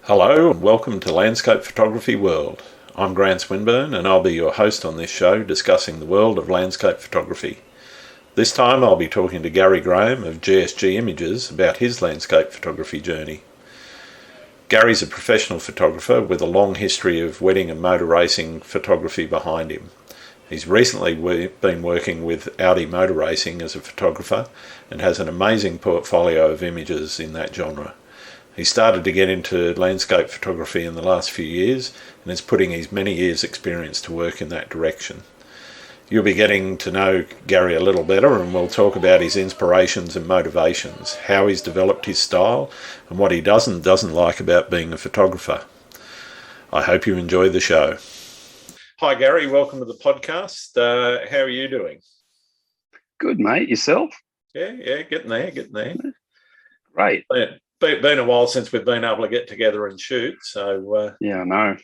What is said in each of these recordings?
Hello and welcome to Landscape Photography World. I'm Grant Swinburne and I'll be your host on this show discussing the world of landscape photography. This time I'll be talking to Gary Graham of GSG Images about his landscape photography journey. Gary's a professional photographer with a long history of wedding and motor racing photography behind him. He's recently been working with Audi Motor Racing as a photographer and has an amazing portfolio of images in that genre. He started to get into landscape photography in the last few years and is putting his many years' experience to work in that direction. You'll be getting to know Gary a little better and we'll talk about his inspirations and motivations, how he's developed his style and what he does and doesn't like about being a photographer. I hope you enjoy the show. Hi Gary, welcome to the podcast. How are you doing? Good, mate. Yourself? Yeah, getting there. Great. Been a while since we've been able to get together and shoot, so yeah, I know.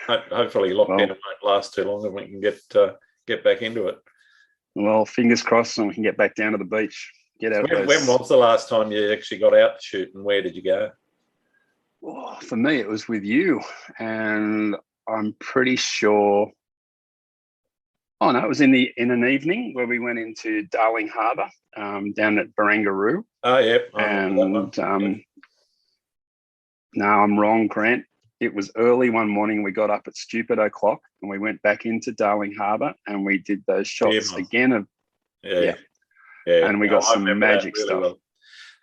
Hopefully lockdown won't last too long and we can get back into it. Well, fingers crossed and we can get back down to the beach. When was the last time you actually got out to shoot and where did you go? Oh, for me, it was with you, and I'm pretty sure. Oh no, it was in an evening where we went into Darling Harbour, down at Barangaroo. Oh yeah, no, I'm wrong, Grant. It was early one morning. We got up at stupid o'clock and we went back into Darling Harbour and we did those shots again. Yeah. And we got some magic really stuff. Well.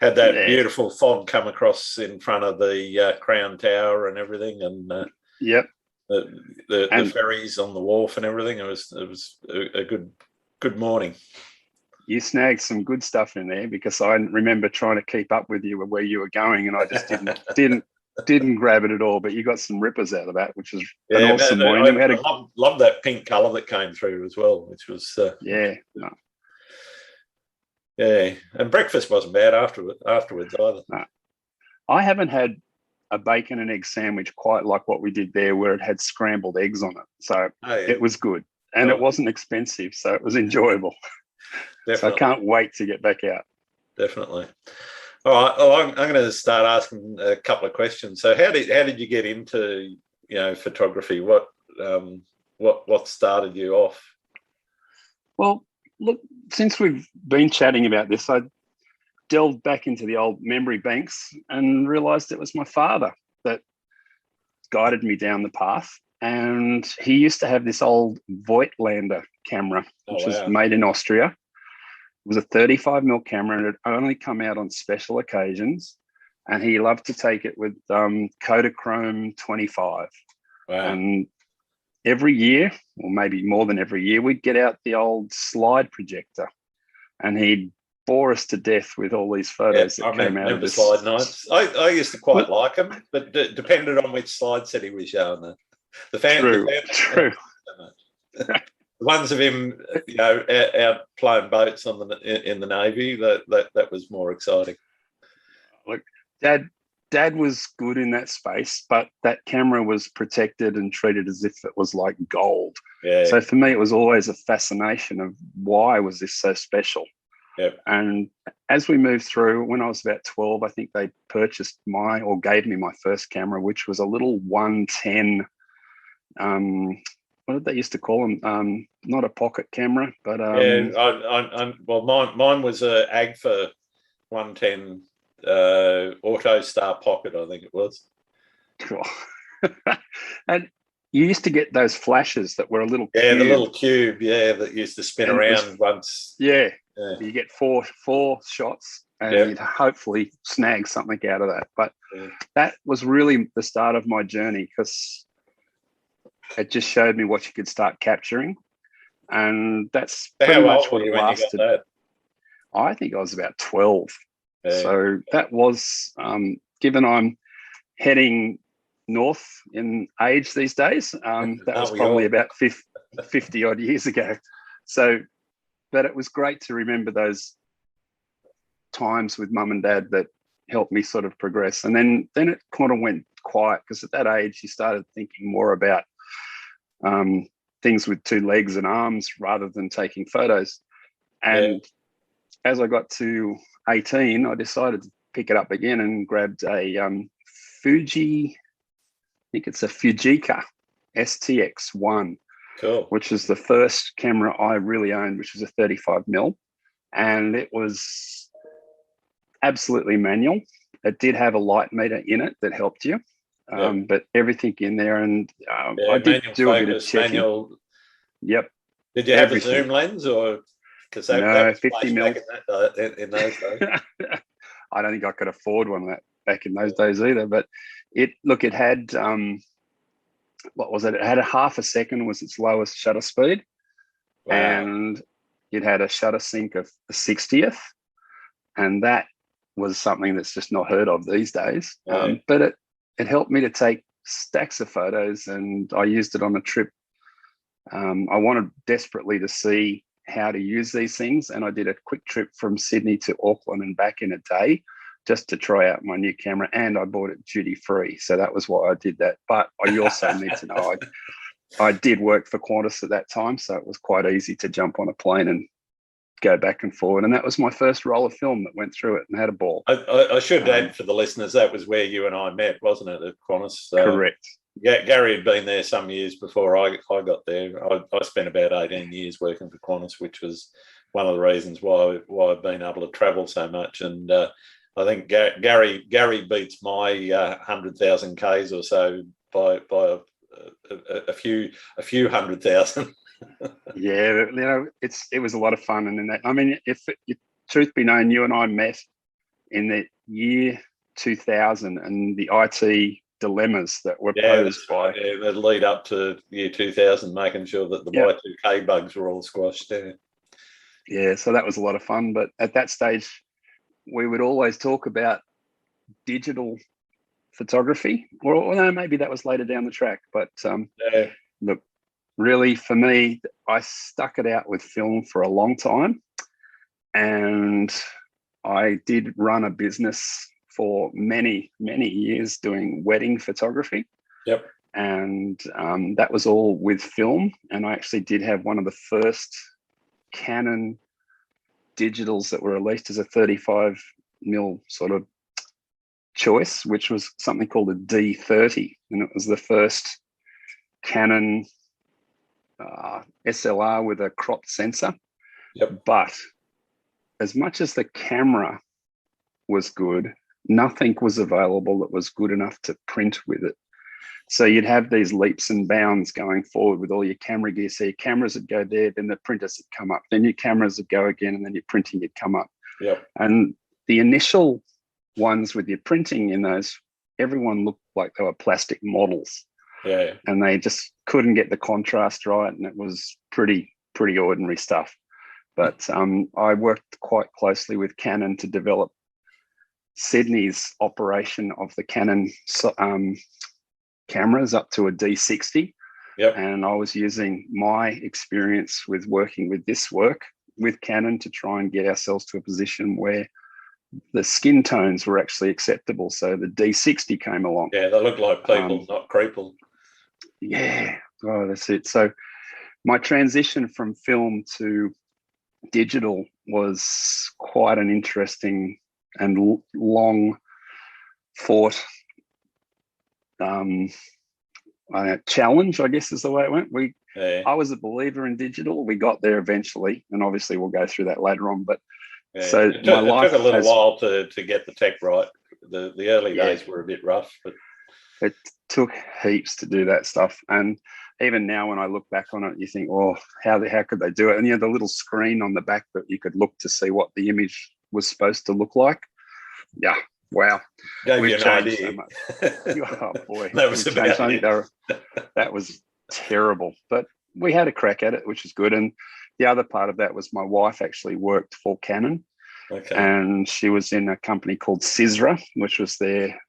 Had that beautiful fog come across in front of the Crown Tower and everything, and the ferries on the wharf and everything. It was a good morning. You snagged some good stuff in there because I remember trying to keep up with you where you were going, and I just didn't grab it at all. But you got some rippers out of that, which was an awesome morning. I love that pink colour that came through as well, which was Yeah, and breakfast wasn't bad afterwards either. No. I haven't had a bacon and egg sandwich quite like what we did there, where it had scrambled eggs on it. So it was good, and it wasn't expensive, so it was enjoyable. Definitely. So I can't wait to get back out. Definitely. All right. Well, I'm going to start asking a couple of questions. So, how did you get into photography? What started you off? Well, look, since we've been chatting about this, I delved back into the old memory banks and realised it was my father that guided me down the path. And he used to have this old Voigtlander camera, which was made in Austria. It was a 35mm camera and it only come out on special occasions. And he loved to take it with Kodachrome 25. Wow. And every year, or maybe more than every year, we'd get out the old slide projector and he'd bore us to death with all these photos that came out of the slide nights. I used to quite like them, but it depended on which slide set he was showing. True. The ones of him, out playing boats in the Navy, that was more exciting. Look, Dad was good in that space, but that camera was protected and treated as if it was like gold. Yeah. So for me, it was always a fascination of why was this so special. Yep. And as we moved through, when I was about 12, I think they gave me my first camera, which was a little 110. What did they used to call them? Not a pocket camera, but mine was a Agfa 110 Auto Star Pocket, I think it was. Cool. And you used to get those flashes that were a little the little cube, that used to spin around once. Yeah. You get four shots and you'd hopefully snag something out of that. But that was really the start of my journey because it just showed me what you could start capturing. And that's pretty much what it lasted. I think I was about 12. Yeah. So that was, given I'm heading north in age these days, that was probably about 50 odd years ago. So, but it was great to remember those times with mum and dad that helped me sort of progress. And then it kind of went quiet because at that age you started thinking more about things with two legs and arms rather than taking photos. And as I got to 18, I decided to pick it up again and grabbed a Fuji think it's a Fujica STX1, Cool. which is the first camera I really owned, which was a 35mm, and it was absolutely manual. It did have a light meter in it that helped you, but everything in there, and I did do a bit of checking. Manual. Yep. Did you have a zoom lens, or because that was 50 mil in those days? I don't think I could afford one of that back in those days either. But it had what was it? It had a half a second was its lowest shutter speed, and it had a shutter sync of a 60th, and that was something that's just not heard of these days. But it helped me to take stacks of photos, and I used it on a trip. I wanted desperately to see how to use these things, and I did a quick trip from Sydney to Auckland and back in a day just to try out my new camera, and I bought it duty free. So that was why I did that. But I also need to know I did work for Qantas at that time, so it was quite easy to jump on a plane and go back and forward. And that was my first roll of film that went through it and had a ball. I should add for the listeners, that was where you and I met, wasn't it, at Qantas? Correct. Gary had been there some years before I got there. I spent about 18 years working for Qantas, which was one of the reasons why I've been able to travel so much. And I think Gary beats my 100,000 Ks or so by a few 100,000. Yeah, it was a lot of fun, and in that, I mean, if truth be known, you and I met in the year 2000, and the IT dilemmas that were posed by the lead up to year 2000, making sure that the Y2K bugs were all squashed. Yeah, so that was a lot of fun. But at that stage, we would always talk about digital photography, or no, maybe that was later down the track. But look, really, for me, I stuck it out with film for a long time, and I did run a business for many, many years doing wedding photography. Yep. And that was all with film. And I actually did have one of the first Canon digitals that were released as a 35mm sort of choice, which was something called a D30. And it was the first Canon SLR with a cropped sensor. Yep. But as much as the camera was good, nothing was available that was good enough to print with it. So you'd have these leaps and bounds going forward with all your camera gear. So your cameras would go there, then the printers would come up, then your cameras would go again, and then your printing would come up. Yep. And the initial ones with your printing in those, everyone looked like they were plastic models. Yeah. And they just couldn't get the contrast right, and it was pretty ordinary stuff. But I worked quite closely with Canon to develop Sydney's operation of the Canon cameras up to a D60. Yep. And I was using my experience with working with this work with Canon to try and get ourselves to a position where the skin tones were actually acceptable. So the D60 came along. Yeah, they look like people, not creeple. Yeah, oh, that's it. So my transition from film to digital was quite an interesting and long fought challenge, I guess is the way it went. I was a believer in digital. We got there eventually, and obviously we'll go through that later on. But so it took a little while to get the tech right. The early days were a bit rough, but it took heaps to do that stuff. And even now, when I look back on it, you think, "Oh, how could they do it?" And you know, the little screen on the back that you could look to see what the image was supposed to look like. Yeah, wow. Gave you an idea. So much. Oh boy, that was about it. That was terrible, but we had a crack at it, which is good. And the other part of that was my wife actually worked for Canon, and she was in a company called Sisra, which was their,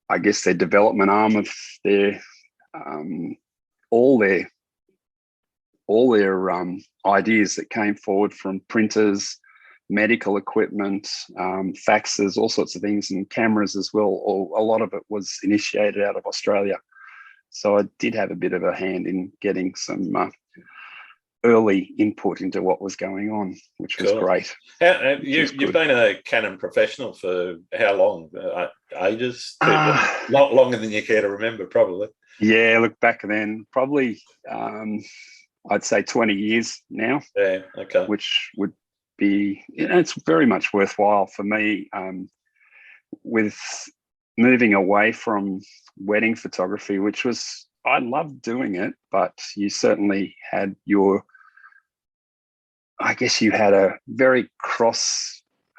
I guess, their development arm of their all their ideas that came forward from printers, medical equipment, faxes, all sorts of things, and cameras as well. A lot of it was initiated out of Australia. So I did have a bit of a hand in getting some early input into what was going on, which was great. You've been a Canon professional for how long? Ages? Longer than you care to remember, probably. Yeah, look, back then, probably I'd say 20 years now. Yeah, okay. Which would be, it's very much worthwhile for me. With moving away from wedding photography, which was, I loved doing it, but you certainly had I guess you had a very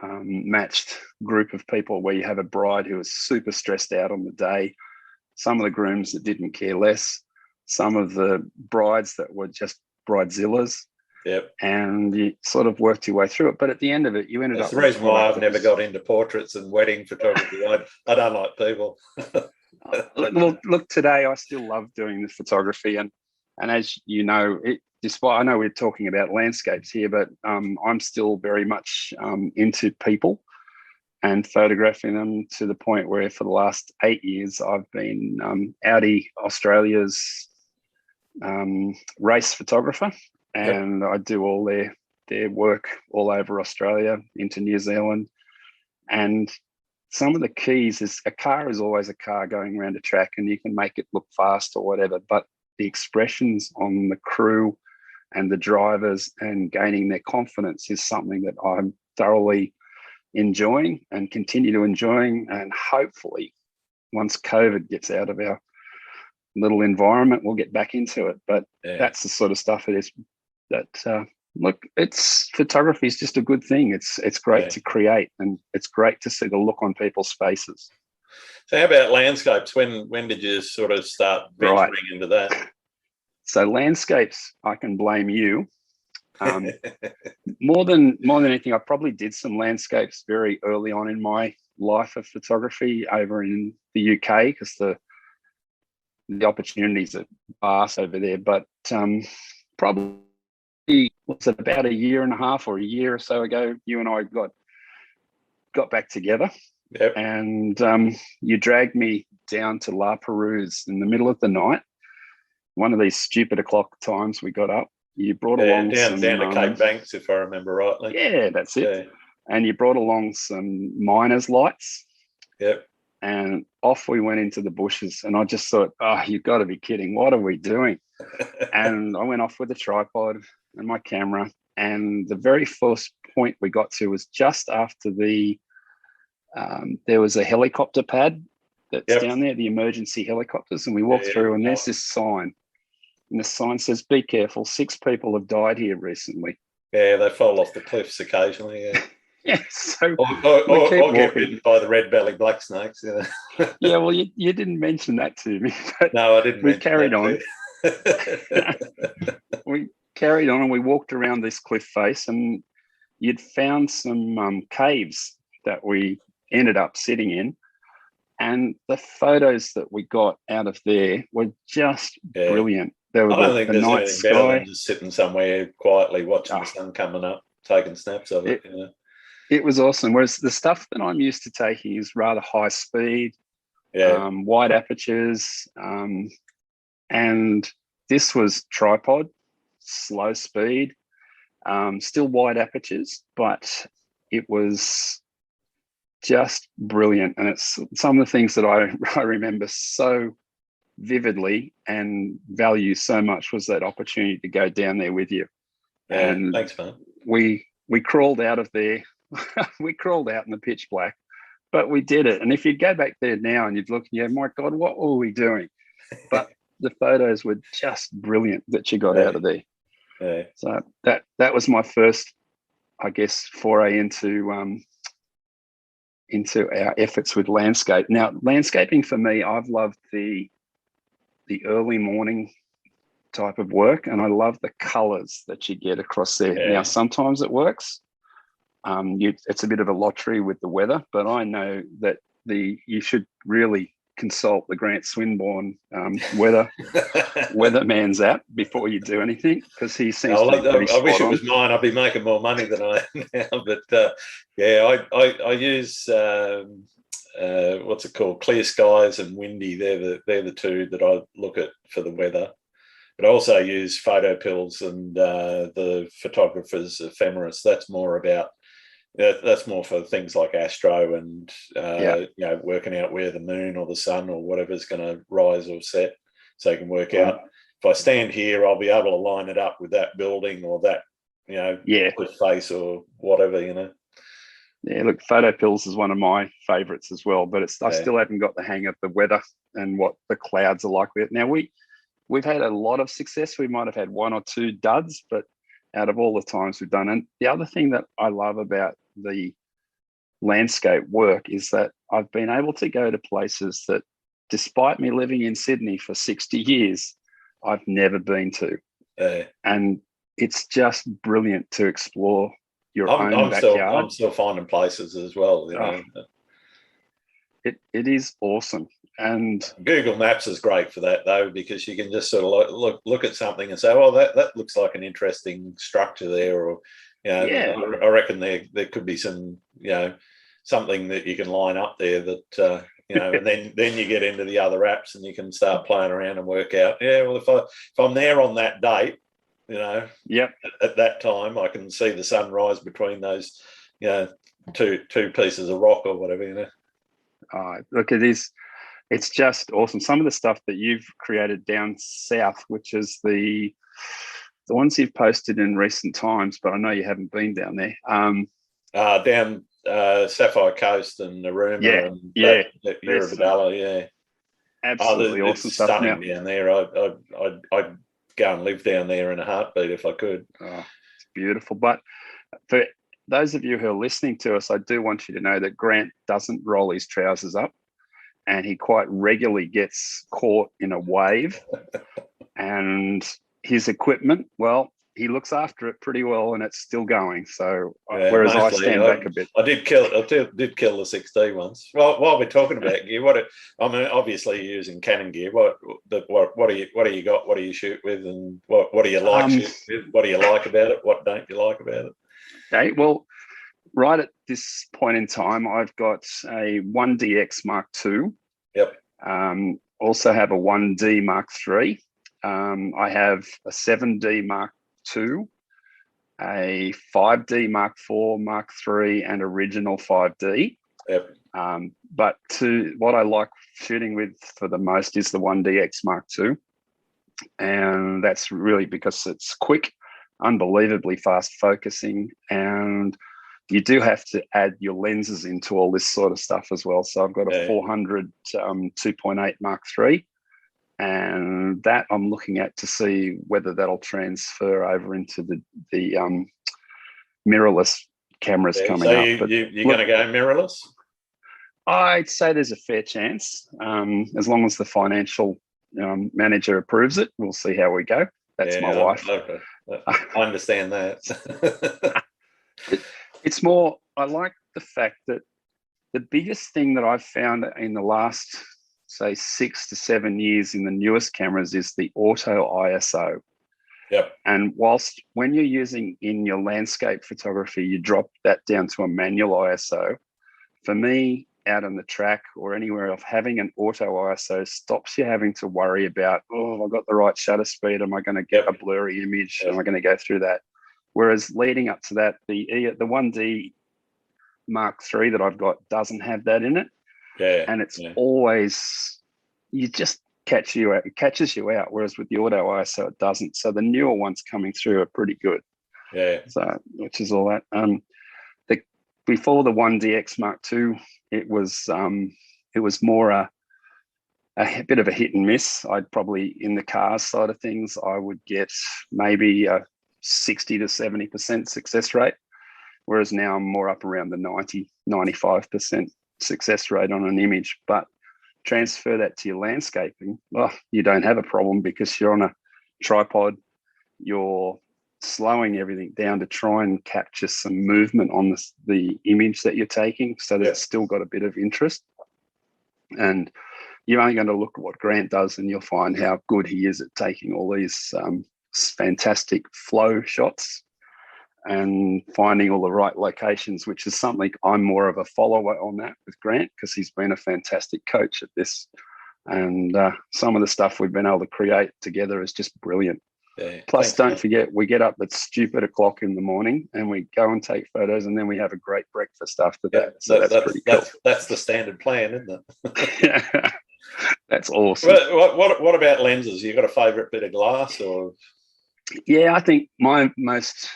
matched group of people where you have a bride who was super stressed out on the day, some of the grooms that didn't care less, some of the brides that were just bridezillas. Yep. And you sort of worked your way through it. But at the end of it, you ended up... That's the reason why I've never got into portraits and wedding photography. I don't like people. Look, today I still love doing the photography. And as you know, despite, I know we're talking about landscapes here, but I'm still very much into people and photographing them, to the point where for the last 8 years, I've been Audi Australia's race photographer. And I do all their work all over Australia, into New Zealand. And some of the keys is, a car is always a car going around a track, and you can make it look fast or whatever, but the expressions on the crew and the drivers and gaining their confidence is something that I'm thoroughly enjoying and continue to enjoying. And hopefully once COVID gets out of our little environment, we'll get back into it. But that's the sort of stuff it is that look, photography is just a good thing. It's great to create, and it's great to see the look on people's faces. So how about landscapes? When did you sort of start venturing into that? So landscapes, I can blame you. More than anything, I probably did some landscapes very early on in my life of photography over in the UK, because the opportunities are vast over there. But probably, was it about a year and a half or a year or so ago, you and I got back together. Yep. And you dragged me down to La Perouse in the middle of the night. One of these stupid o'clock times we got up. You brought along down to Cape Banks, if I remember rightly. Yeah, that's it. Yeah. And you brought along some miner's lights. Yep. And off we went into the bushes. And I just thought, oh, you've got to be kidding. What are we doing? And I went off with a tripod and my camera. And the very first point we got to was just after there was a helicopter pad that's down there, the emergency helicopters. And we walked through, and there's this sign. And the sign says, "Be careful, 6 people have died here recently." Yeah, they fall off the cliffs occasionally. Yeah. Yeah, so or get bitten by the red-bellied black snakes. Yeah. Yeah, well, you didn't mention that to me. But no, I didn't. We carried on. We carried on, and we walked around this cliff face, and you'd found some caves that we ended up sitting in. And the photos that we got out of there were just brilliant. I don't think there's anything better than just sitting somewhere quietly watching the sun coming up, taking snaps of it. It was awesome. Whereas the stuff that I'm used to taking is rather high speed, wide apertures, and this was tripod, slow speed, still wide apertures, but it was just brilliant. And it's some of the things that I remember so vividly and value so much was that opportunity to go down there with you. And thanks, man. We crawled out of there. We crawled out in the pitch black, but we did it. And if you'd go back there now and you'd look, my God, what were we doing? But the photos were just brilliant that you got out of there. Yeah. So that was my first, I guess, foray into our efforts with landscape. Now, landscaping for me, I've loved the early morning type of work, and I love the colors that you get across there. Yeah. Now, sometimes it works. It's a bit of a lottery with the weather, but I know that you should really consult the Grant Swinburne weatherman's app before you do anything, because he seems to be pretty I wish spot it was mine. I'd be making more money than I am now. But I use what's it called? Clear Skies and Windy. They're the two that I look at for the weather. But I also use photo pills and the photographer's ephemeris. That's more about that's more for things like astro and working out where the moon or the sun or whatever's going to rise or set, so you can work out. If I stand here, I'll be able to line it up with that building or that cliff face or whatever. Yeah, look, photo pills is one of my favourites as well, but I still haven't got the hang of the weather and what the clouds are like with it. Now we've had a lot of success. We might have had one or two duds, but out of all the times we've done. And the other thing that I love about the landscape work is that I've been able to go to places that, despite me living in Sydney for 60 years, I've never been to. And it's just brilliant to explore your own backyard. I'm still finding places as well. It is awesome. And Google Maps is great for that, though, because you can just sort of look at something and say, "Oh, that looks like an interesting structure there," or I reckon there could be some something that you can line up there that and then you get into the other apps and you can start playing around and work out. Yeah, well, if I'm there on that date, at that time, I can see the sunrise between those two pieces of rock or whatever. Look, it's just awesome. Some of the stuff that you've created down south, which is the ones you've posted in recent times, but I know you haven't been down there. Down Sapphire Coast and Narooma and Eurobodalla, absolutely awesome stuff. Stunning down there. I'd go and live down there in a heartbeat if I could. Oh, it's beautiful. But for those of you who are listening to us, I do want you to know that Grant doesn't roll his trousers up, and he quite regularly gets caught in a wave. And his equipment, well, he looks after it pretty well, and it's still going. So whereas I stand back a bit. I did kill the 6D once. Well, while we're talking about gear, obviously you're using Canon gear. What do you got? What do you shoot with, and what do you like shoot with? What do you like about it? What don't you like about it? Okay, well, right at this point in time, I've got a 1DX Mark II. Yep. Also have a 1D Mark III. I have a 7D Mark II, a 5D Mark IV, Mark III, and original 5D. Yep. But what I like shooting with for the most is the 1DX Mark II. And that's really because it's quick, unbelievably fast focusing, and you do have to add your lenses into all this sort of stuff as well. So I've got a 400 2.8 Mark III, and that I'm looking at to see whether that'll transfer over into the mirrorless cameras coming up. But you're going to go mirrorless? I'd say there's a fair chance, as long as the financial manager approves it. We'll see how we go. That's my wife. Okay. I understand that. It's more, I like the fact that the biggest thing that I've found in the last, say, 6 to 7 years in the newest cameras is the auto ISO. Yep. And whilst when you're using in your landscape photography, you drop that down to a manual ISO. For me, out on the track or anywhere else, having an auto ISO stops you having to worry about, have I got the right shutter speed? Am I going to get a blurry image? Am I going to go through that? Whereas leading up to that, the 1D Mark III that I've got doesn't have that in it. Yeah. And it's always, it catches you out. Whereas with the auto ISO, it doesn't. So the newer ones coming through are pretty good. Yeah. So, which is all that. Before the 1DX Mark II, it was more a bit of a hit and miss. I'd probably, in the cars side of things, I would get maybe a 60 to 70% success rate, whereas now I'm more up around the 95% success rate on an image. But transfer that to your landscaping, well, you don't have a problem because you're on a tripod, you're slowing everything down to try and capture some movement on the image that you're taking, so that it's still got a bit of interest. And you're only going to look at what Grant does and you'll find how good he is at taking all these fantastic flow shots and finding all the right locations, which is something I'm more of a follower on that with Grant, because he's been a fantastic coach at this. And some of the stuff we've been able to create together is just brilliant. Yeah. Plus, don't forget, we get up at stupid o'clock in the morning and we go and take photos, and then we have a great breakfast after that. So that's pretty cool. That's the standard plan, isn't it? Yeah, that's awesome. What about lenses? You got a favourite bit of glass, or? Yeah, I think my most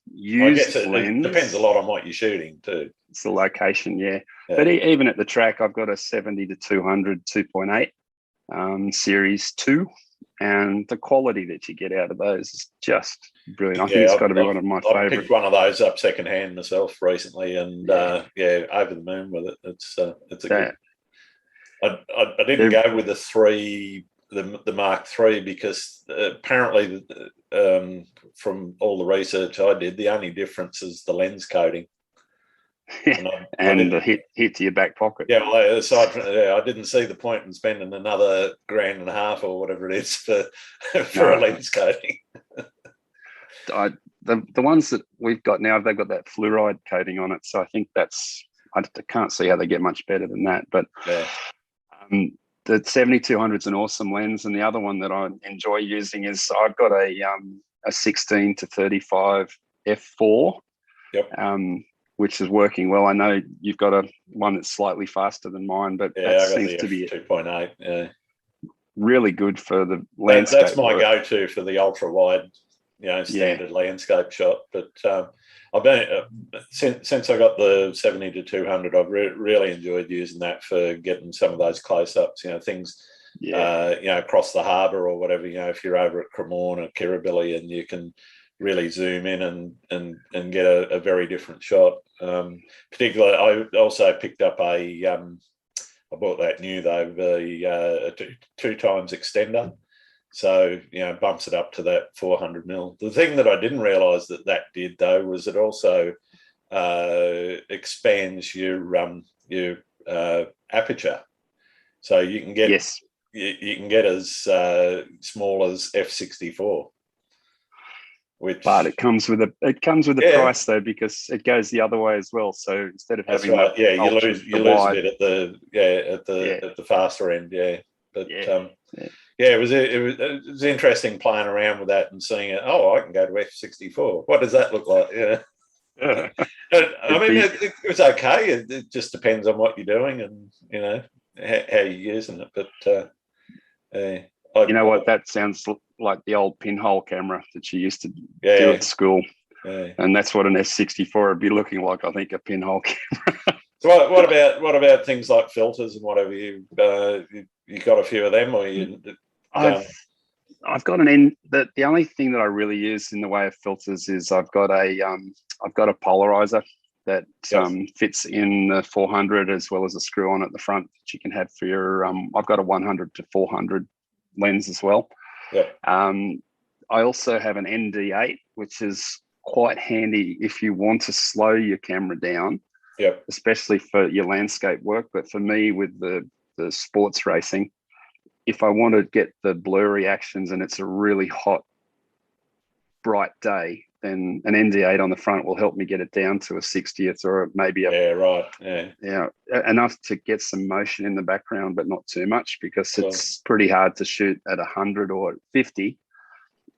used lens. It depends a lot on what you're shooting too. It's the location, yeah. But even at the track, I've got a 70-200 2.8 series 2. And the quality that you get out of those is just brilliant. I think it's got to be one of my favourites. I picked one of those up secondhand myself recently, and over the moon with it. It's a good. I didn't go with the Mark III because apparently, from all the research I did, the only difference is the lens coating. And the hit to your back pocket. Yeah, well, aside from I didn't see the point in spending another $1,500 or whatever it is for a lens coating. The ones that we've got now, they've got that fluoride coating on it, so I think I can't see how they get much better than that. But the 70-200 is an awesome lens, and the other one that I enjoy using is I've got a 16-35 f4. Yep. Which is working well. I know you've got one that's slightly faster than mine, but that seems to be 2.8. Yeah, really good for the landscape. That's my go-to for the ultra wide, standard landscape shot. But I've been since I got the 70-200, I've really enjoyed using that for getting some of those close-ups. Things, across the harbour or whatever. If you're over at Cremorne or Kirribilli, and you can really zoom in and get a very different shot. Particularly, I also picked up I bought that new though, a 2x extender. So, bumps it up to that 400mm. The thing that I didn't realise that did though was it also expands your aperture. So you can get you can get as small as f64. But it comes with a price though, because it goes the other way as well. So instead of having you lose a bit at the faster end, But it was interesting playing around with that and seeing it. Oh, I can go to f64. What does that look like? I mean, it was okay. It just depends on what you're doing and how you're using it. But that sounds like the old pinhole camera that you used to do at school. And that's what an S64 would be looking like, I think, a pinhole camera. So what about things like filters and whatever? You got a few of them, or you? I've got an end. The only thing that I really use in the way of filters is I've got a polarizer that fits in the 400 as well as a screw on at the front that you can have for your. I've got a 100-400 lens as well. Yeah. I also have an ND8, which is quite handy if you want to slow your camera down, especially for your landscape work. But for me, with the sports racing, if I want to get the blurry actions and it's a really hot, bright day, then an ND8 on the front will help me get it down to a 60th or maybe enough to get some motion in the background, but not too much, because it's pretty hard to shoot at 100 or 50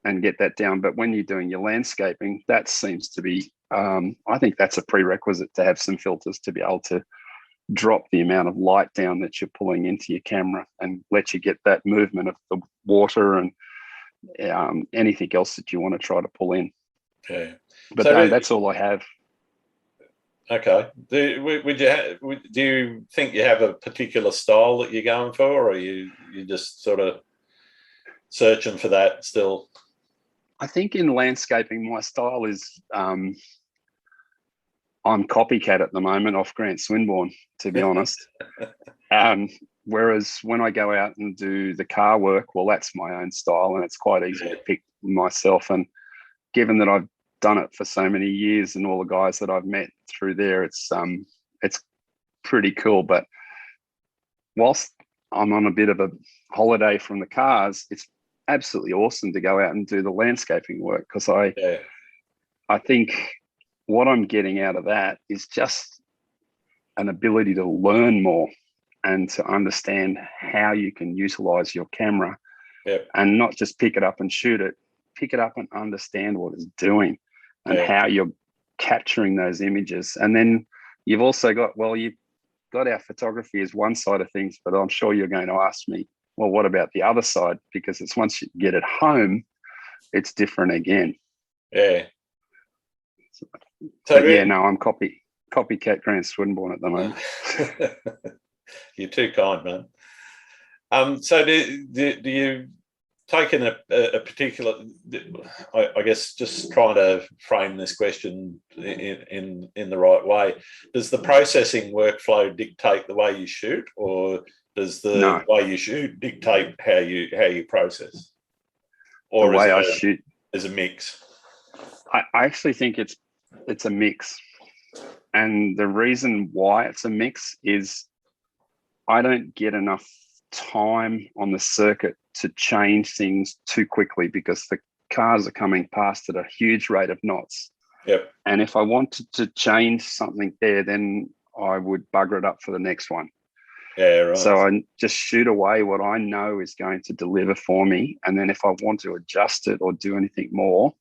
and get that down. But when you're doing your landscaping, that seems to be, I think that's a prerequisite to have some filters to be able to drop the amount of light down that you're pulling into your camera and let you get that movement of the water and anything else that you want to try to pull in. Yeah, but that's all I have. Okay. Do you think you have a particular style that you're going for, or are you just sort of searching for that still? I think in landscaping, my style is I'm copycat at the moment off Grant Swinburne, to be honest. Whereas when I go out and do the car work, well, that's my own style, and it's quite easy to pick myself. And given that I've done it for so many years and all the guys that I've met through there, it's pretty cool. But whilst I'm on a bit of a holiday from the cars, it's absolutely awesome to go out and do the landscaping work, because I think what I'm getting out of that is just an ability to learn more. and to understand how you can utilize your camera. Yep. And not just pick it up and shoot it, pick it up and understand what it's doing and how you're capturing those images. And then you've also got, you've got our photography as one side of things, but I'm sure you're going to ask me, well, what about the other side? Because it's once you get it home, it's different again. Yeah. So no, I'm copycat Grant Swinburne at the moment. You're too kind, man. So do you take in a particular? I guess just trying to frame this question in the right way. Does the processing workflow dictate the way you shoot, or does the way you shoot dictate how you process? Or the way I shoot is a mix. I actually think it's a mix. And the reason why it's a mix is I don't get enough time on the circuit to change things too quickly because the cars are coming past at a huge rate of knots. Yep. And if I wanted to change something there, then I would bugger it up for the next one. Yeah, right. So I just shoot away what I know is going to deliver for me. And then if I want to adjust it or do anything more,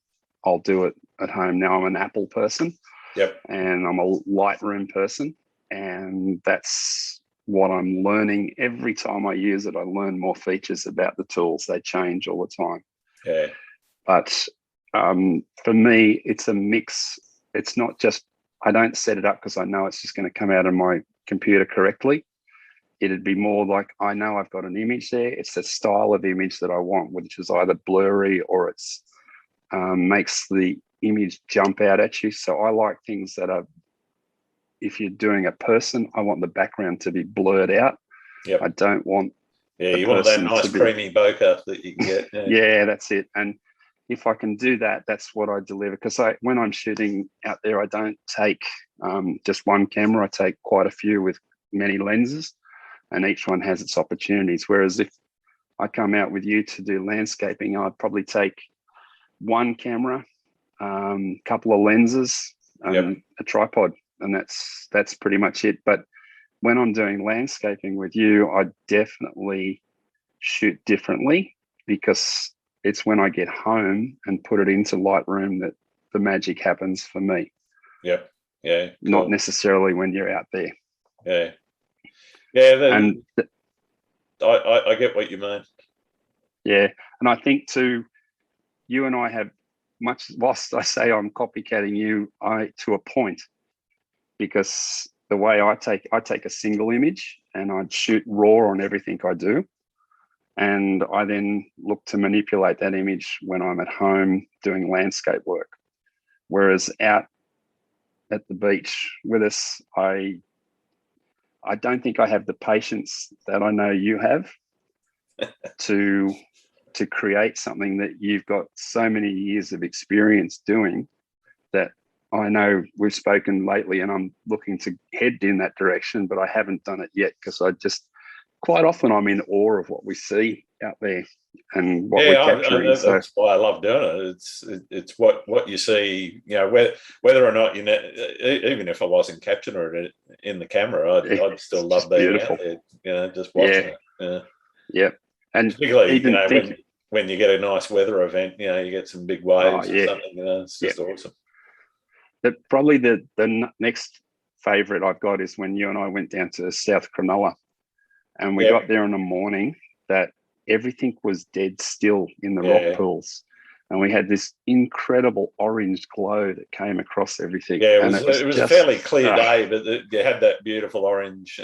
I'll do it at home. Now I'm an Apple person. Yep. And I'm a Lightroom person. And that's what I'm learning. Every time I use it, I learn more features about the tools. They change all the time. Yeah. But for me, it's a mix. It's not just, I don't set it up because I know it's just going to come out of my computer correctly. It'd be more like, I know I've got an image there. It's the style of image that I want, which is either blurry or it's makes the image jump out at you. So I like things that are, if you're doing a person, I want the background to be blurred out. Yep. I don't want you want that nice creamy bokeh that you can get. Yeah, that's it. And if I can do that, that's what I deliver. Because when I'm shooting out there, I don't take just one camera. I take quite a few with many lenses, and each one has its opportunities. Whereas if I come out with you to do landscaping, I'd probably take one camera, couple of lenses, a tripod, and that's pretty much it. But when I'm doing landscaping with you, I definitely shoot differently because it's when I get home and put it into Lightroom that the magic happens for me. Yep. Yeah. Cool. Not necessarily when you're out there. Yeah. Yeah. I get what you mean. Yeah. And I think too, you and I have much, whilst I say I'm copycatting you, to a point, because the way I take a single image and I'd shoot raw on everything I do. And I then look to manipulate that image when I'm at home doing landscape work. Whereas out at the beach with us, I don't think I have the patience that I know you have to create something that you've got so many years of experience doing. That I know we've spoken lately and I'm looking to head in that direction, but I haven't done it yet because quite often I'm in awe of what we see out there and what we're capturing. That's why I love doing it. It's what you see, whether or not even if I wasn't capturing it in the camera, I'd still love being beautiful out there, just watching it. Yeah. And particularly, even when you get a nice weather event, you get some big waves or something, it's just awesome. Probably the next favourite I've got is when you and I went down to South Cronulla and we got there in the morning that everything was dead still in the rock pools. And we had this incredible orange glow that came across everything. Yeah, it was a fairly clear day, but you had that beautiful orange,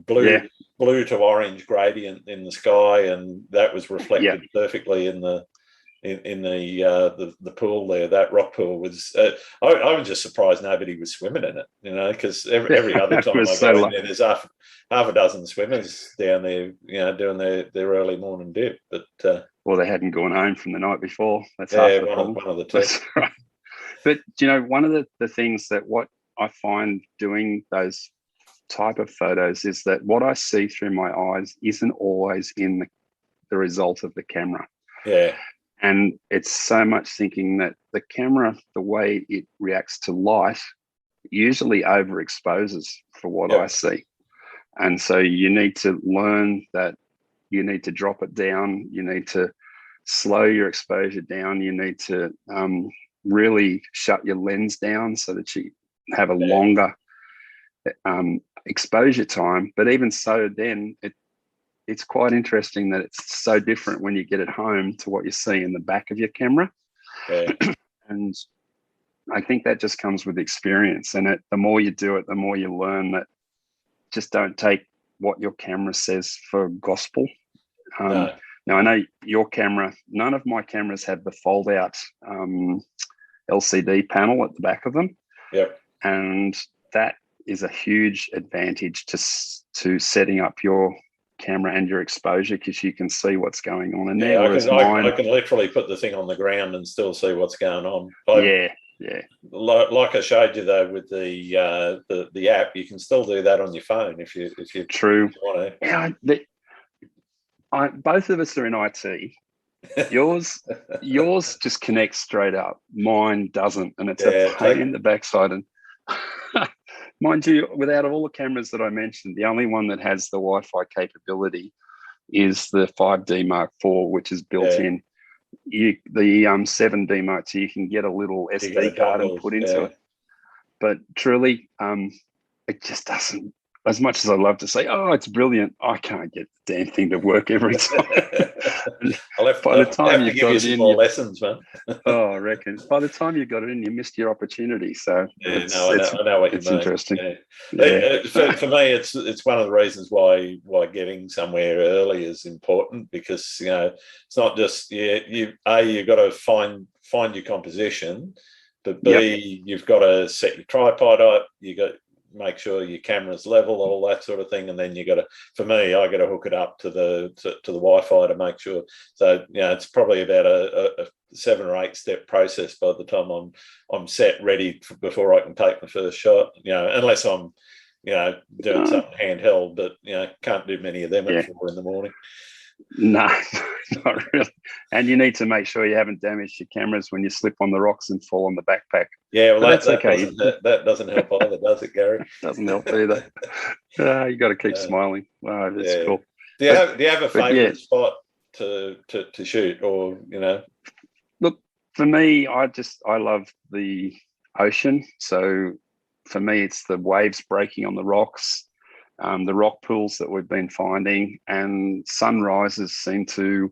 blue to orange gradient in the sky, and that was reflected perfectly in the pool there. That rock pool was. I was just surprised nobody was swimming in it, because every other time I go in there, there's half a dozen swimmers down there, doing their early morning dip, but. Well, they hadn't gone home from the night before. That's half the problem. One of the two. That's right. But, one of the things that what I find doing those type of photos is that what I see through my eyes isn't always in the result of the camera. Yeah. And it's so much thinking that the camera, the way it reacts to light, usually overexposes for what I see. And so you need to learn that you need to drop it down. You need to slow your exposure down. You need to really shut your lens down so that you have a longer exposure time. But even so, then it's quite interesting that it's so different when you get it home to what you see in the back of your camera. And I think that just comes with experience. And the more you do it, the more you learn that just don't take what your camera says for gospel. Now, I know your camera, none of my cameras have the fold-out LCD panel at the back of them. Yep. And that is a huge advantage to setting up your camera and your exposure, because you can see what's going on in there. I can literally put the thing on the ground and still see what's going on. Yeah. Like I showed you though with the app, you can still do that on your phone if you True. want to. Yeah, both of us are in IT. Yours just connects straight up. Mine doesn't, and it's a pain in the backside. And mind you, without all the cameras that I mentioned, the only one that has the Wi-Fi capability is the 5D Mark IV, which is built in. The 7D Mark II, you can get a little SD card and put into it. But truly, it just doesn't. As much as I love to say, "Oh, it's brilliant," I can't get the damn thing to work every time. By the time you've got it in, more lessons, man. I reckon. By the time you got it in, you missed your opportunity. So I know what you mean. Interesting. For me, it's one of the reasons why getting somewhere early is important, because it's not just you've got to find your composition, but B, you've got to set your tripod up. You got make sure your camera's level, all that sort of thing, and then I got to hook it up to the Wi-Fi to make sure. So it's probably about a 7 or 8 step process by the time I'm set ready before I can take the first shot. Unless I'm doing something handheld, but can't do many of them at 4 in the morning. No, not really. And you need to make sure you haven't damaged your cameras when you slip on the rocks and fall on the backpack. Yeah, well, that's okay. That doesn't help either, does it, Gary? Doesn't help either. You got to keep smiling. Wow, that's cool. Do you have a favourite spot to shoot, or Look, for me, I love the ocean. So for me, it's the waves breaking on the rocks. The rock pools that we've been finding, and sunrises seem to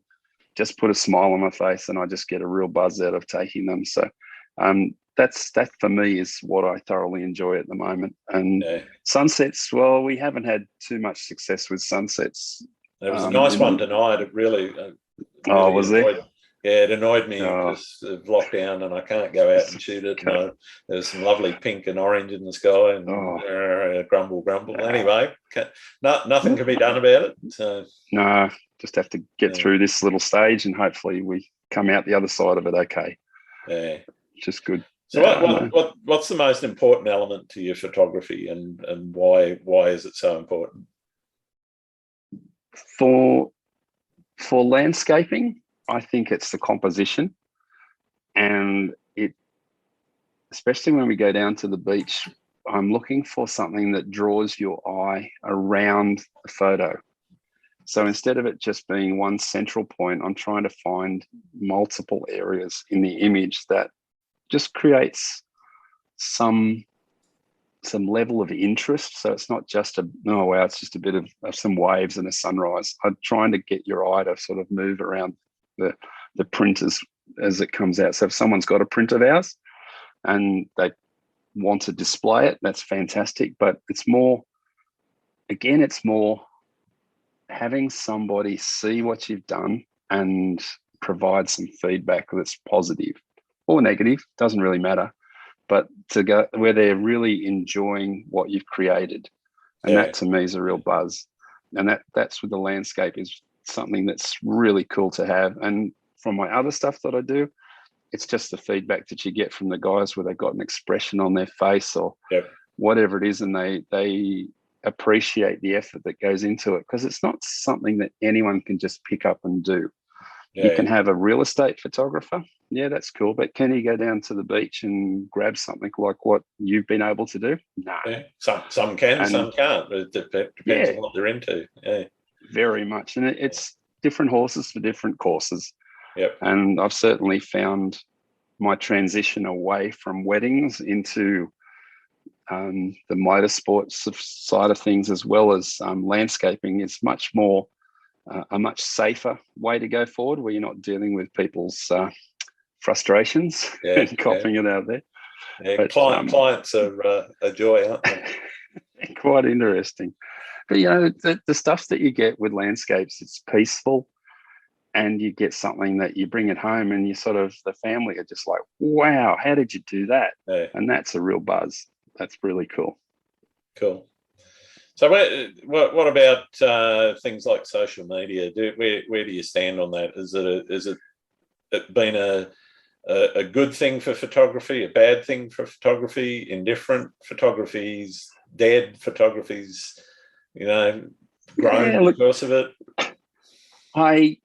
just put a smile on my face, and I just get a real buzz out of taking them. So that for me is what I thoroughly enjoy at the moment. And sunsets, well, we haven't had too much success with sunsets. There was a nice one tonight. It really was there? Yeah, it annoyed me because of lockdown, and I can't go out and shoot it. No, there's some lovely pink and orange in the sky, and grumble. Anyway, nothing can be done about it. So no, just have to get through this little stage, and hopefully we come out the other side of it okay. Yeah, just good. So what's the most important element to your photography, and why is it so important? For landscaping, I think it's the composition, and especially when we go down to the beach, I'm looking for something that draws your eye around the photo. So instead of it just being one central point, I'm trying to find multiple areas in the image that just creates some level of interest. So it's not just it's just a bit of some waves and a sunrise. I'm trying to get your eye to sort of move around the print as it comes out. So if someone's got a print of ours and they want to display it, that's fantastic. But it's more having somebody see what you've done and provide some feedback that's positive or negative, doesn't really matter, but to go where they're really enjoying what you've created. And that to me is a real buzz. And that's with the landscape is something that's really cool to have. And from my other stuff that I do, it's just the feedback that you get from the guys where they've got an expression on their face or whatever it is, and they appreciate the effort that goes into it, because it's not something that anyone can just pick up and do. You can have a real estate photographer yeah, that's cool. But can you go down to the beach and grab something like what you've been able to do? No. Yeah. Some can, And some can't. It depends yeah, on what they're into. Yeah. very much. And it's different horses for different courses. Yep. And I've certainly found my transition away from weddings into the motorsports side of things, as well as landscaping, is much more a much safer way to go forward, where you're not dealing with people's frustrations and coughing it out there. Yeah, but clients are a joy, aren't they? Quite interesting. But the stuff that you get with landscapes, it's peaceful, and you get something that you bring it home, and you sort of, the family are just like, wow, how did you do that? Yeah. And that's a real buzz. That's really cool. Cool. So what about things like social media? Where do you stand on that? Is it been a good thing for photography, a bad thing for photography, indifferent? Photography's dead, photography's grown because of it? I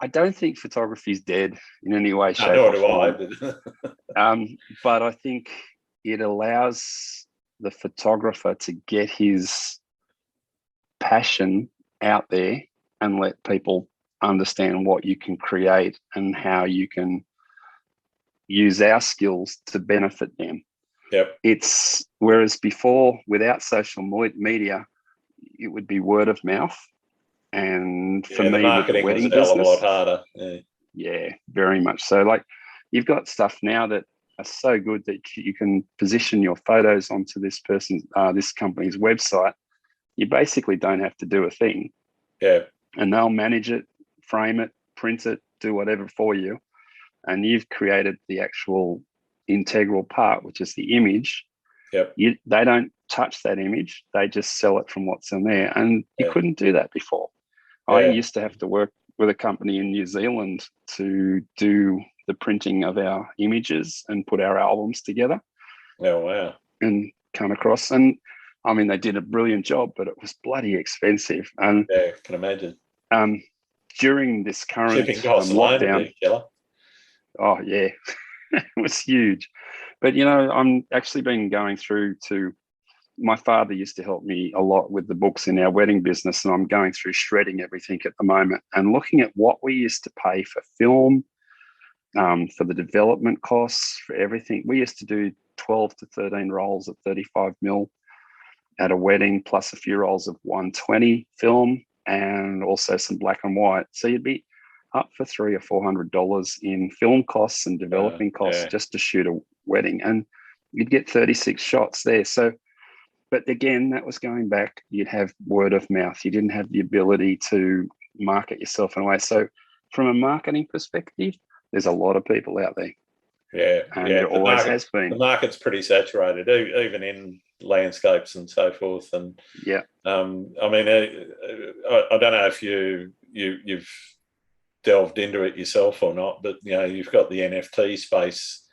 don't think photography is dead in any way, shape, nor or do form. I. But I think it allows the photographer to get his passion out there and let people understand what you can create and how you can use our skills to benefit them. Yep. It's whereas before, without social media, it would be word of mouth. And for me, the marketing with the wedding was a hell of a lot business, harder. Yeah, very much so. Like, you've got stuff now that are so good that you can position your photos onto this company's website. You basically don't have to do a thing. Yeah. And they'll manage it, frame it, print it, do whatever for you. And you've created the actual integral part, which is the image. Yep. They don't touch that image. They just sell it from what's in there. And you couldn't do that before. I used to have to work with a company in New Zealand to do the printing of our images and put our albums together. Oh, wow. And come across. And I mean, they did a brilliant job, but it was bloody expensive. And yeah, I can imagine. During this current shipping costs lockdown, oh yeah, it was huge. But I'm actually been going through to. My father used to help me a lot with the books in our wedding business, and I'm going through shredding everything at the moment and looking at what we used to pay for film, for the development costs, for everything. We used to do 12 to 13 rolls of 35 mil at a wedding, plus a few rolls of 120 film, and also some black and white. So you'd be up for $300 or $400 in film costs and developing costs just to shoot a wedding, and you'd get 36 shots there. So. But again, that was going back, you'd have word of mouth. You didn't have the ability to market yourself in a way. So from a marketing perspective, there's a lot of people out there. Yeah. And there always has been. The market's pretty saturated, even in landscapes and so forth. And yeah. I mean, I don't know if you've delved into it yourself or not, but, you've got the NFT space,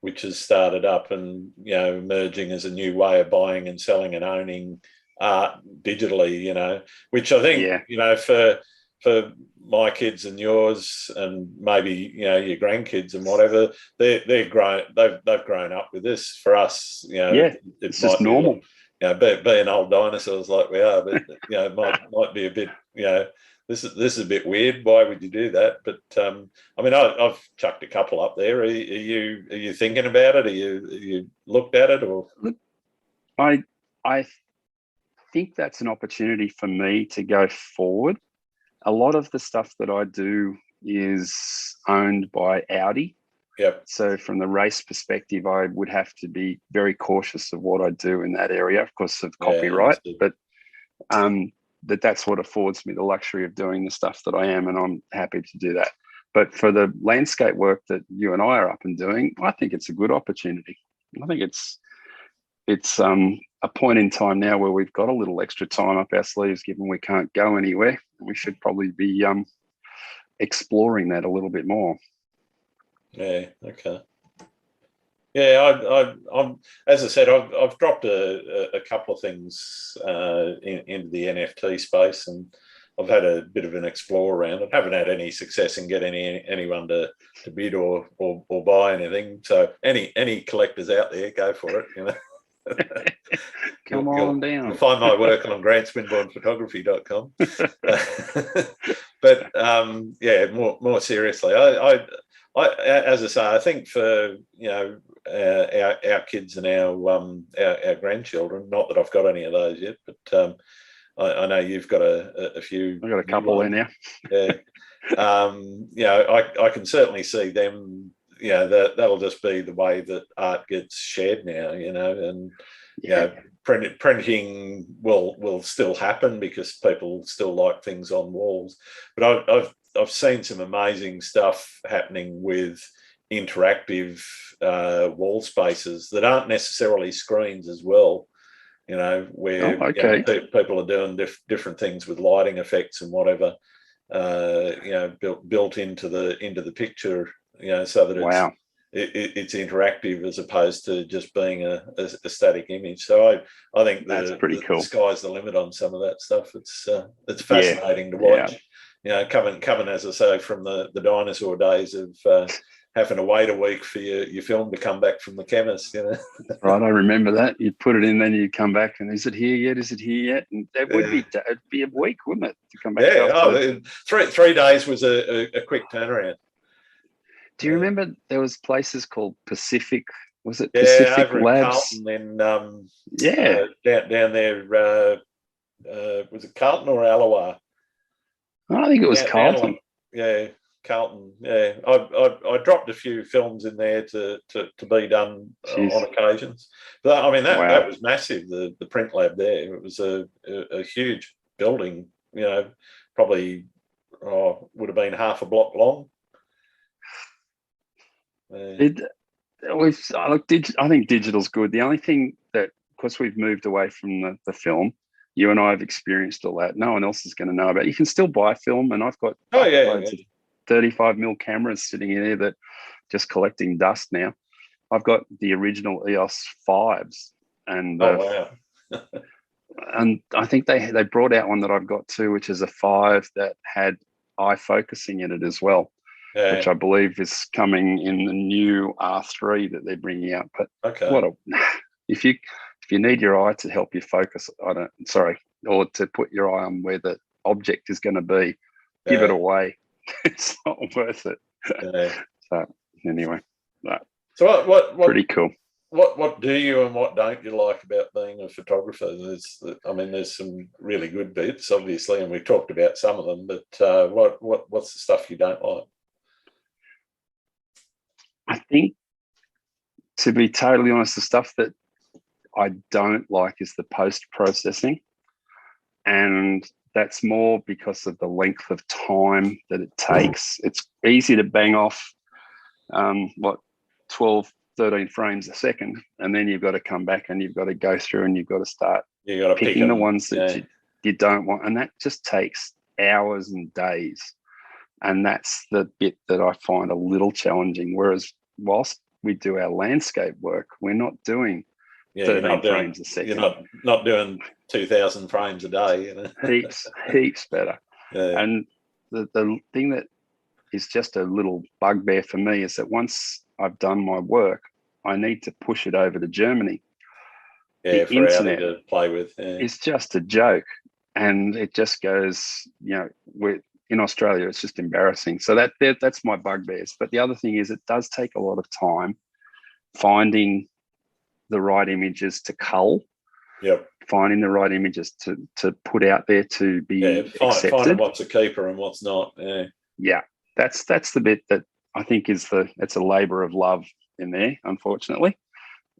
which has started up and, emerging as a new way of buying and selling and owning art digitally, which I think, for my kids and yours and maybe, your grandkids and whatever, they've grown up with this. For us, it's just normal. Being old dinosaurs like we are, but, it might be a bit, this is a bit weird. Why would you do that? But I mean, I've chucked a couple up there. Are you thinking about it? Are you looked at it? Or look, I think that's an opportunity for me to go forward. A lot of the stuff that I do is owned by Audi. Yep. So from the race perspective, I would have to be very cautious of what I do in that area, of course, of copyright. But that's what affords me the luxury of doing the stuff that I am, and I'm happy to do that. But for the landscape work that you and I are up and doing, I think it's a good opportunity. I think it's a point in time now where we've got a little extra time up our sleeves, given we can't go anywhere. We should probably be exploring that a little bit more. Yeah. Okay. Yeah, I'm as I said, I've dropped a couple of things into the NFT space, and I've had a bit of an explore around it. Haven't had any success in getting anyone to bid or buy anything. So any collectors out there, go for it. You know. Come on down. You'll find my work on grantswinburnephotography.com. But yeah, more seriously, I as I say, I think for our kids and our grandchildren. Not that I've got any of those yet, but I know you've got a few. I've got a couple in there. Yeah. I can certainly see them. That'll just be the way that art gets shared now. And printing will still happen because people still like things on walls. But I've seen some amazing stuff happening with interactive wall spaces that aren't necessarily screens as well. Where people are doing different things with lighting effects and whatever, built into the picture, so that it's interactive as opposed to just being a static image. So I think that's pretty cool. The sky's the limit on some of that stuff. It's fascinating to watch. Yeah. Coming as I say from the dinosaur days of having to wait a week for your film to come back from the chemist. Right, I remember that. You'd put it in, then you'd come back, and is it here yet? Is it here yet? And that would it'd be a week, wouldn't it, to come back? Yeah, 3 days was a quick turnaround. Do you remember there was places called Pacific? Was it Pacific over Labs? In Carlton, then down there. Was it Carlton or Allawah? I think it was Carlton. Yeah. Carlton, yeah. I dropped a few films in there to be done on occasions. But I mean that was massive. The print lab there. It was a huge building. Probably would have been half a block long. I think digital's good. The only thing that, because we've moved away from the film, you and I have experienced all that. No one else is going to know about it. You can still buy film, and I've got 35mm cameras sitting in there that just collecting dust now. I've got the original EOS 5s, and and I think they brought out one that I've got too, which is a 5 that had eye focusing in it as well, which I believe is coming in the new R3 that they're bringing out. But if you need your eye to help you focus, or to put your eye on where the object is going to be, give it away. It's not worth it. So anyway, so what pretty cool. What do you and what don't you like about being a photographer? There's some really good bits, obviously, and we've talked about some of them. But what's the stuff you don't like? I think, to be totally honest, the stuff that I don't like is the post-processing, and that's more because of the length of time that it takes. It's easy to bang off 12, 13 frames a second, and then you've got to come back and you've got to go through and you've got to start picking the ones that you don't want, and that just takes hours and days. And that's the bit that I find a little challenging. Whereas whilst we do our landscape work, we're not doing 13 frames a second. You're not doing 2,000 frames a day. Heaps better. Yeah. And the thing that is just a little bugbear for me is that once I've done my work, I need to push it over to Germany. The internet to play with. It's just a joke, and it just goes. In Australia, it's just embarrassing. So that's my bugbears. But the other thing is, it does take a lot of time finding the right images to cull. Yep. Finding the right images to put out there to be accepted. Finding what's a keeper and what's not. Yeah. That's the bit that I think it's a labour of love in there, unfortunately.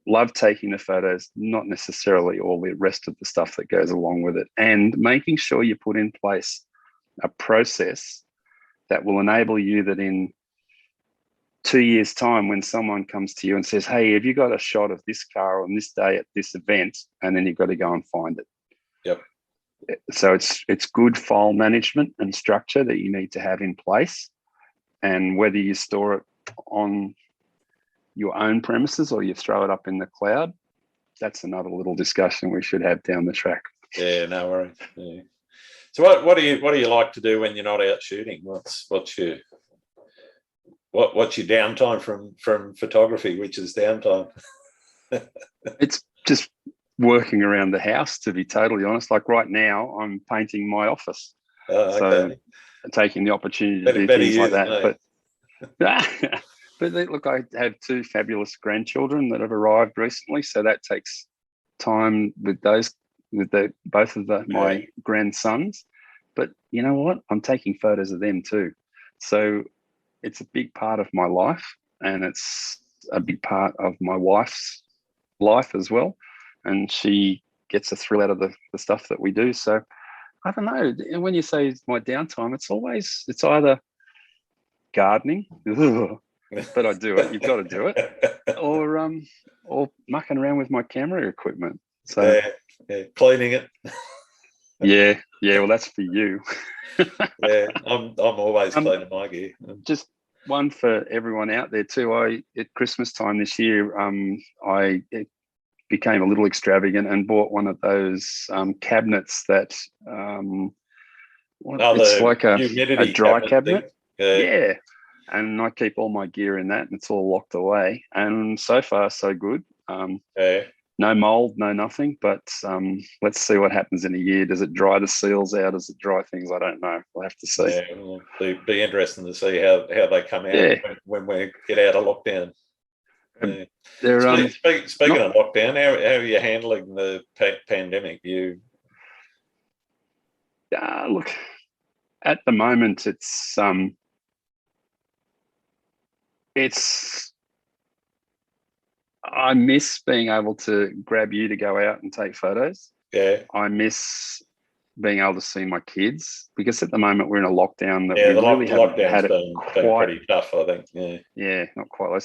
Love taking the photos, not necessarily all the rest of the stuff that goes along with it, and making sure you put in place a process that will enable you that in 2 years' time, when someone comes to you and says, hey, have you got a shot of this car on this day at this event? And then you've got to go and find it. Yep. So it's good file management and structure that you need to have in place. And whether you store it on your own premises or you throw it up in the cloud, that's another little discussion we should have down the track. Yeah, no worries. Yeah. So what do you like to do when you're not out shooting? What's your downtime from photography, which is downtime? It's just working around the house, to be totally honest. Like right now, I'm painting my office. Oh, okay. So taking the opportunity to do things like that. But look, I have 2 fabulous grandchildren that have arrived recently, so that takes time with both of my grandsons. But you know what? I'm taking photos of them too. So it's a big part of my life, and it's a big part of my wife's life as well. And she gets a thrill out of the stuff that we do. So I don't know. When you say my downtime, it's either gardening, but I do it. You've got to do it, or mucking around with my camera equipment. So cleaning it. yeah. Well, that's for you. Yeah, I'm always cleaning my gear. Just one for everyone out there too. At Christmas time this year, I became a little extravagant and bought one of those cabinets that it's like a dry cabinet. Yeah. And I keep all my gear in that, and it's all locked away. And so far, so good. No mold, no nothing. But let's see what happens in a year. Does it dry the seals out? Does it dry things? I don't know. We'll have to see. Yeah, it'll be interesting to see how they come out when we get out of lockdown. Speaking of lockdown, how are you handling the pandemic? Look, at the moment, I miss being able to grab you to go out and take photos. Yeah. I miss being able to see my kids, because at the moment we're in a lockdown that the lockdown's been pretty tough, I think. Yeah, not quite.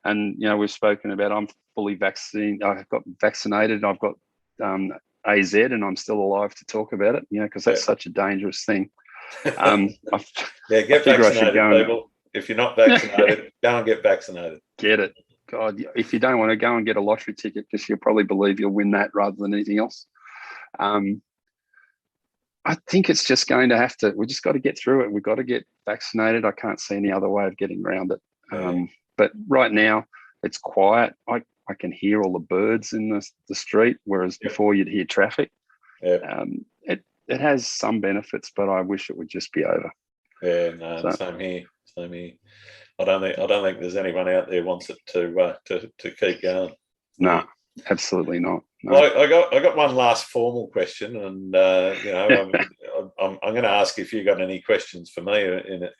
And we've spoken about I'm fully vaccinated. I've got vaccinated. I've got AZ, and I'm still alive to talk about it. Because that's such a dangerous thing. Get vaccinated, people. If you're not vaccinated, go and get vaccinated. Get it. God, if you don't want to, go and get a lottery ticket, because you'll probably believe you'll win that rather than anything else. I think it's just going to we just got to get through it. We've got to get vaccinated. I can't see any other way of getting around it. But right now it's quiet. I can hear all the birds in the street, whereas before you'd hear traffic. It has some benefits, but I wish it would just be over. Yeah, no, same here. I don't think there's anyone out there wants it to keep going. No, absolutely not. No. Well, I got one last formal question, and I'm going to ask if you got any questions for me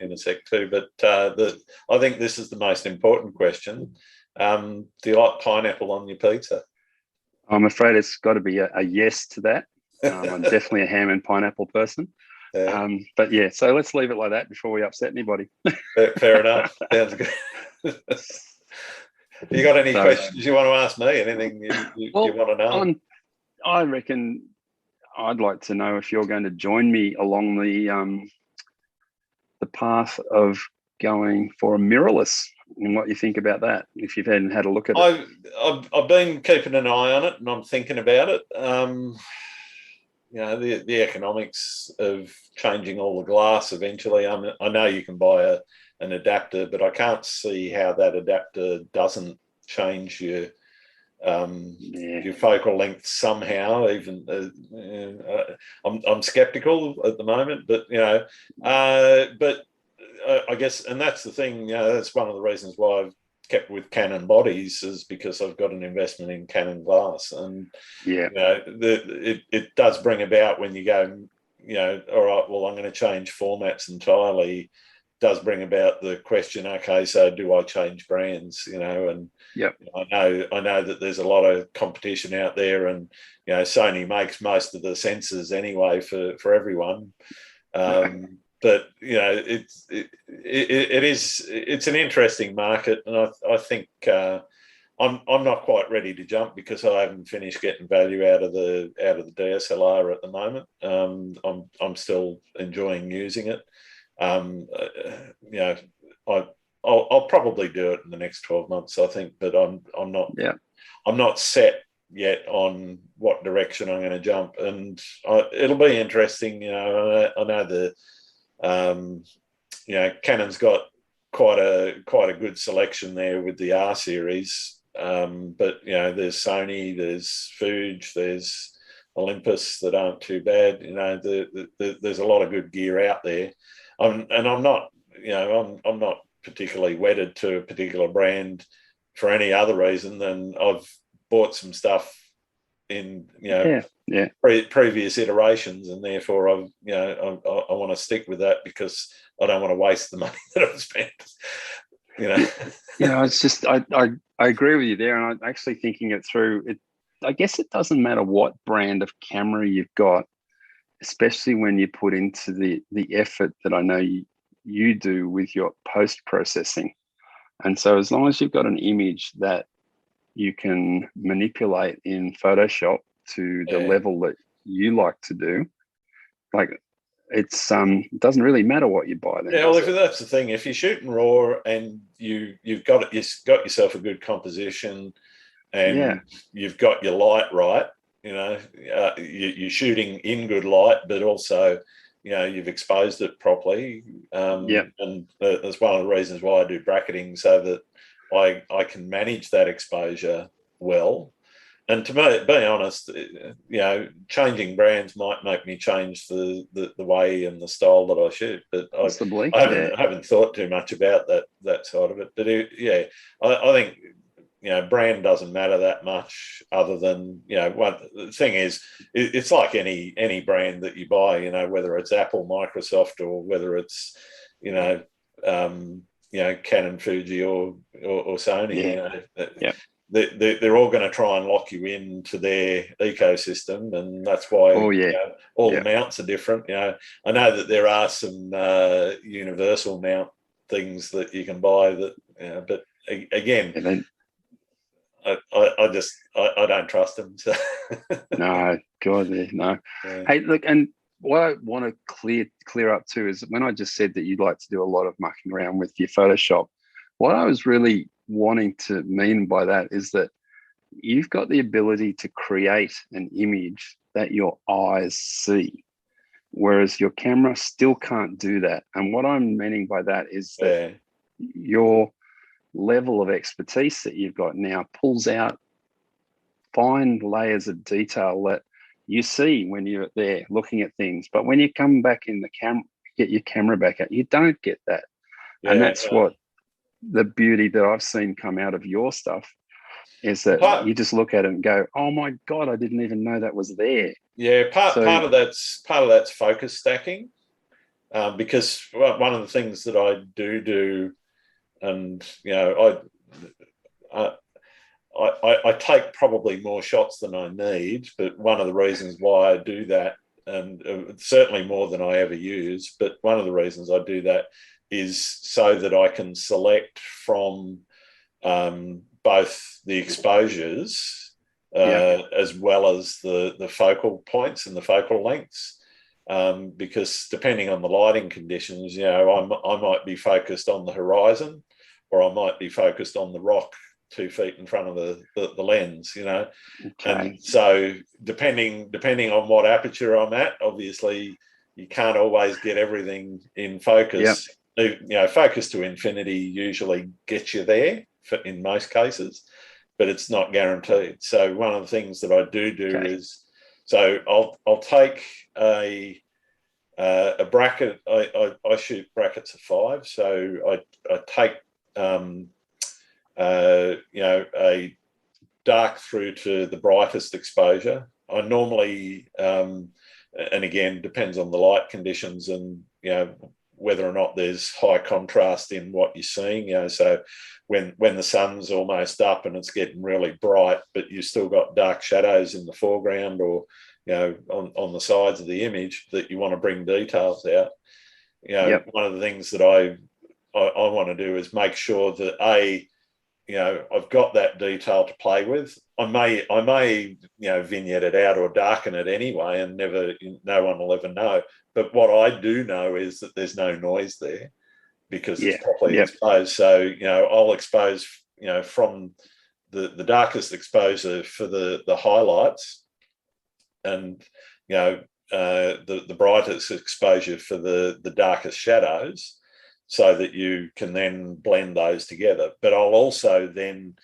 in a sec too. But I think this is the most important question. Do you like pineapple on your pizza? I'm afraid it's got to be a yes to that. I'm definitely a ham and pineapple person. But yeah, so let's leave it like that before we upset anybody. Fair enough. Sounds good. You got any questions you want to ask me? Anything you want to know? I reckon I'd like to know if you're going to join me along the path of going for a mirrorless, and what you think about that, if you've had a look at it. I've been keeping an eye on it, and I'm thinking about it. The economics of changing all the glass eventually. I know you can buy an adapter, but I can't see how that adapter doesn't change your focal length somehow. Even I'm skeptical at the moment, but I guess, and that's the thing. That's one of the reasons why I've kept with Canon bodies, is because I've got an investment in Canon glass, and it does bring about, when you go, all right, well, I'm going to change formats entirely, does bring about the question, okay, so do I change brands? And I know that there's a lot of competition out there, and Sony makes most of the sensors anyway for everyone. But it's an interesting market, and I think I'm not quite ready to jump, because I haven't finished getting value out of the DSLR at the moment. I'm still enjoying using it. I'll probably do it in the next 12 months, I think, but I'm not set yet on what direction I'm going to jump, and it'll be interesting. I know Canon's got quite a good selection there with the R series, but there's Sony, there's Fuji, there's Olympus that aren't too bad. There's a lot of good gear out there. I'm not particularly wedded to a particular brand for any other reason than I've bought some stuff in previous iterations, and therefore I want to stick with that because I don't want to waste the money that I've spent. It's just I agree with you there, and I'm actually thinking it through. I guess it doesn't matter what brand of camera you've got, especially when you put into the effort that I know you do with your post processing. And so as long as you've got an image that you can manipulate in Photoshop to the level that you like to do, like it doesn't really matter what you buy then. Yeah, well, if that's the thing, if you're shooting RAW and you've got yourself a good composition and you've got your light right, you're shooting in good light, but also you've exposed it properly. And that's one of the reasons why I do bracketing, so that I can manage that exposure well. And to be honest, changing brands might make me change the way and the style that I shoot. But possibly, I haven't thought too much about that side of it. But I think brand doesn't matter that much, other than the thing is, it's like any brand that you buy, whether it's Apple, Microsoft, or whether it's Canon, Fuji, or Sony. They're all going to try and lock you into their ecosystem, and that's why all the mounts are different. I know that there are some universal mount things that you can buy that, but again. I don't trust them. So. No, God, no. Yeah. Hey, look, and what I want to clear up too is when I just said that you'd like to do a lot of mucking around with your Photoshop, what I was really wanting to mean by that is that you've got the ability to create an image that your eyes see, whereas your camera still can't do that. And what I'm meaning by that is that your level of expertise that you've got now pulls out fine layers of detail that you see when you're there looking at things, but when you come back in the camera, get your camera back out, you don't get that. And that's what the beauty that I've seen come out of your stuff is that you just look at it and go, oh my God, I didn't even know that was there. Part of that's focus stacking, because one of the things that I do, and I take probably more shots than I need, but one of the reasons why I do that, and certainly more than I ever use, but one of the reasons I do that is so that I can select from both the exposures as well as the focal points and the focal lengths. Because depending on the lighting conditions, I might be focused on the horizon, or I might be focused on the rock 2 feet in front of the lens, Okay. And so depending on what aperture I'm at, obviously you can't always get everything in focus. Focus to infinity usually gets you there in most cases, but it's not guaranteed. So one of the things that I do is, so I'll take a bracket. I shoot brackets of 5, so I take a dark through to the brightest exposure. I normally, and again, depends on the light conditions and whether or not there's high contrast in what you're seeing. So when the sun's almost up and it's getting really bright, but you've still got dark shadows in the foreground or on the sides of the image, that you want to bring details out. One of the things that I want to do is make sure that I've got that detail to play with. I may vignette it out or darken it anyway, and no one will ever know. But what I do know is that there's no noise there because it's properly exposed. So I'll expose from the darkest exposure for the highlights, and the brightest exposure for the darkest shadows, so that you can then blend those together. But I'll also then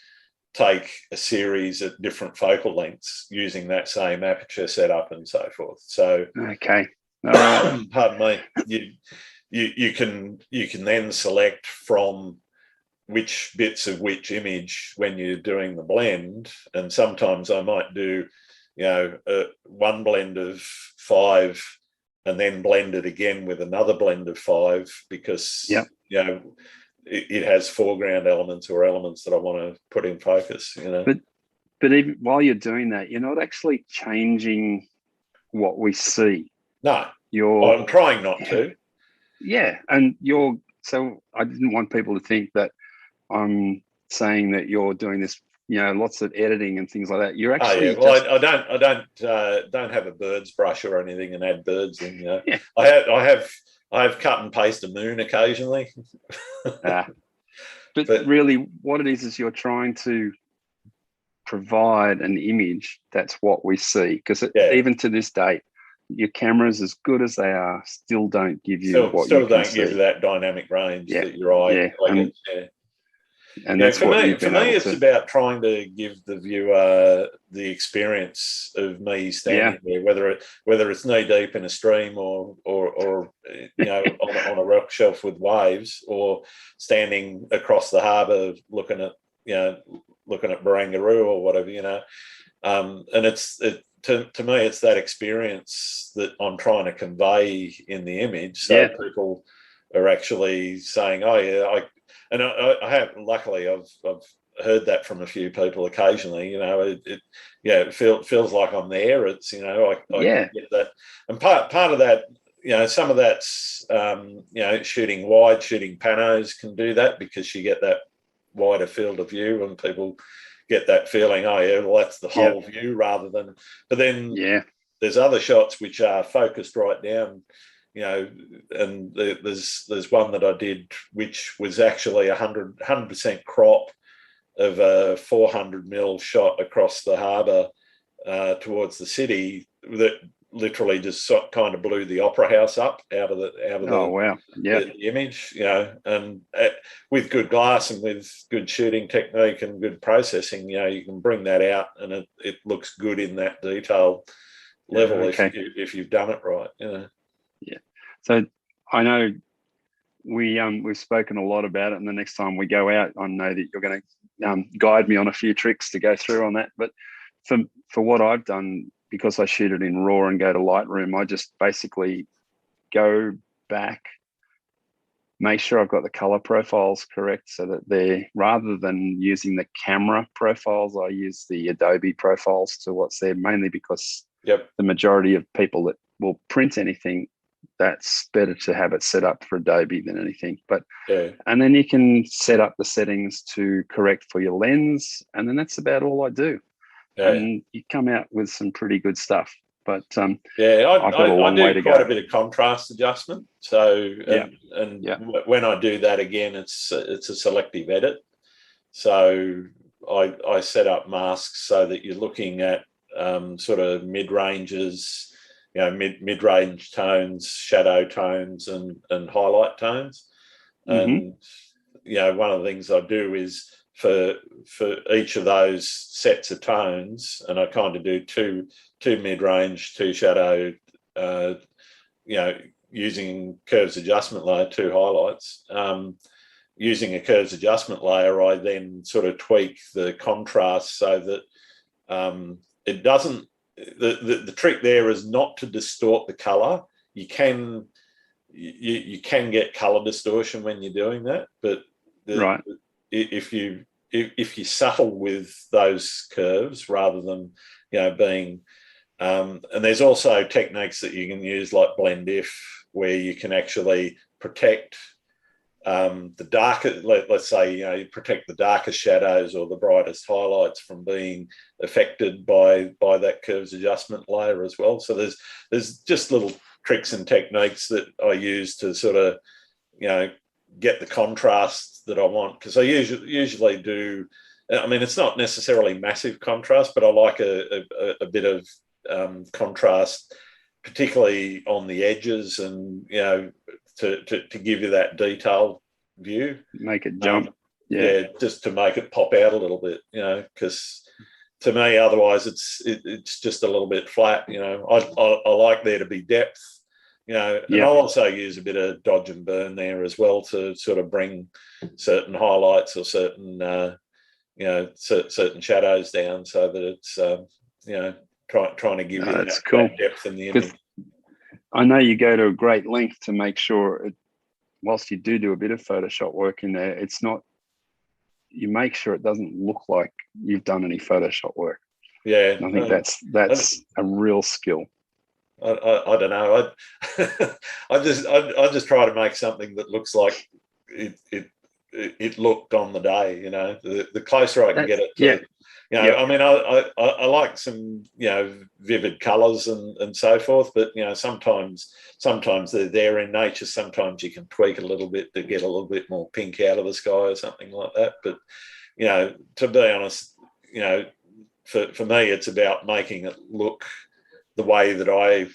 take a series at different focal lengths using that same aperture setup and so forth. So okay, all right. Pardon me. You can then select from which bits of which image when you're doing the blend, and sometimes I might do one blend of 5 and then blend it again with another blend of 5, because it has foreground elements or elements that I want to put in focus. But even while you're doing that, you're not actually changing what we see. No, I'm trying not to. Yeah, and so I didn't want people to think that I'm saying that you're doing this, lots of editing and things like that. You're actually I don't have a bird's brush or anything and add birds in. Yeah. I have cut and paste a moon occasionally. But really, what it is you're trying to provide an image that's what we see, because even to this date, your cameras, as good as they are, still don't give you what you can see. Give you that dynamic range that your eye. And that's for me, it's about trying to give the viewer the experience of me standing there, whether it's knee deep in a stream or on a rock shelf with waves, or standing across the harbour looking at Barangaroo or whatever, and to me, it's that experience that I'm trying to convey in the image, so people are actually saying, "Oh yeah, I have." Luckily, I've heard that from a few people occasionally. It feels like I'm there. It's I get that, and part of that, some of that's shooting wide, shooting panos can do that, because you get that wider field of view, and people get that feeling, that's the whole view, rather than. But then there's other shots which are focused right down, and there's one that I did which was actually 100% crop of a 400 mil shot across the harbour towards the city, that literally just kind of blew the Opera House up out of the image, and with good glass and with good shooting technique and good processing, you can bring that out, and it looks good in that detail level if you've done it right. So I know we've spoken a lot about it, and the next time we go out, I know that you're going to guide me on a few tricks to go through on that. But for what I've done, because I shoot it in RAW and go to Lightroom, I just basically go back, make sure I've got the color profiles correct, so that they're, rather than using the camera profiles, I use the Adobe profiles to what's there, mainly because the majority of people that will print anything, that's better to have it set up for Adobe than anything. But and then you can set up the settings to correct for your lens, and then that's about all I do. And you come out with some pretty good stuff. But I've got a long way to go. I do quite a bit of contrast adjustment. So when I do that again, it's a selective edit. So I set up masks so that you're looking at sort of mid ranges, mid-range tones, shadow tones, and highlight tones. And one of the things I do is for each of those sets of tones, and I kind of do two mid-range, 2 shadow, using curves adjustment layer, 2 highlights. Using a curves adjustment layer, I then sort of tweak the contrast so that it doesn't. The trick there is not to distort the color. You can get color distortion when you're doing that, but if you're subtle with those curves rather than being and there's also techniques that you can use like blend if, where you can actually protect the darker, let's say, you protect the darkest shadows or the brightest highlights from being affected by that curves adjustment layer as well. So there's just little tricks and techniques that I use to sort of, get the contrast that I want. Because I usually do I mean, it's not necessarily massive contrast, but I like a bit of contrast, particularly on the edges, and to give you that detailed view. Make it jump. Yeah, just to make it pop out a little bit, because to me, otherwise it's just a little bit flat. I like there to be depth, and I'll also use a bit of dodge and burn there as well to sort of bring certain highlights or certain certain shadows down, so that it's trying to give you that depth in the image. I know you go to a great length to make sure whilst you do a bit of Photoshop work in there, it's not. You make sure it doesn't look like you've done any Photoshop work. Yeah, and I think that's a real skill. I don't know. I just try to make something that looks like it looked on the day. The closer I can get it to. I mean, I like some vivid colours and so forth, but sometimes they're there in nature. Sometimes you can tweak a little bit to get a little bit more pink out of the sky or something like that. But to be honest, for me, it's about making it look the way that I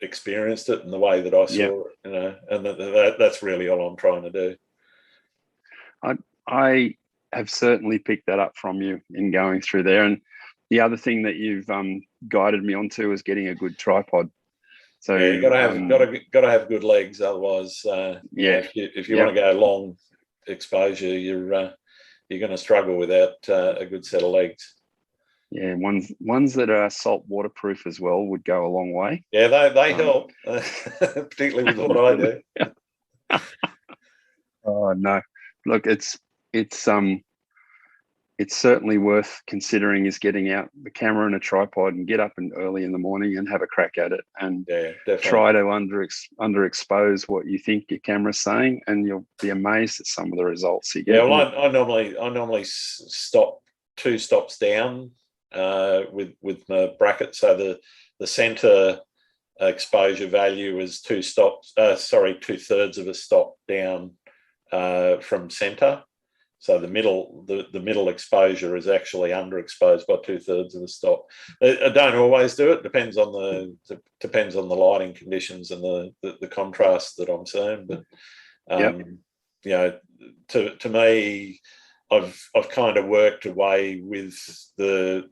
experienced it and the way that I saw it. And that's really all I'm trying to do. I have certainly picked that up from you in going through there. And the other thing that you've guided me onto is getting a good tripod. So you got to have good legs, otherwise, if you want to go long exposure, you're going to struggle without a good set of legs. Yeah, ones that are salt waterproof as well would go a long way. Yeah, they help, particularly with what I do. Oh no, look, it's certainly worth considering is getting out the camera and a tripod and get up early in the morning and have a crack at it and try to underexpose what you think your camera's saying, and you'll be amazed at some of the results you get. Yeah, well, I normally stop 2 stops down with my bracket, so the center exposure value is 2/3 of a stop down from center. So the middle exposure is actually underexposed by 2/3 of the stop. I don't always do it. Depends on the lighting conditions and the contrast that I'm seeing. But to me, I've kind of worked away with the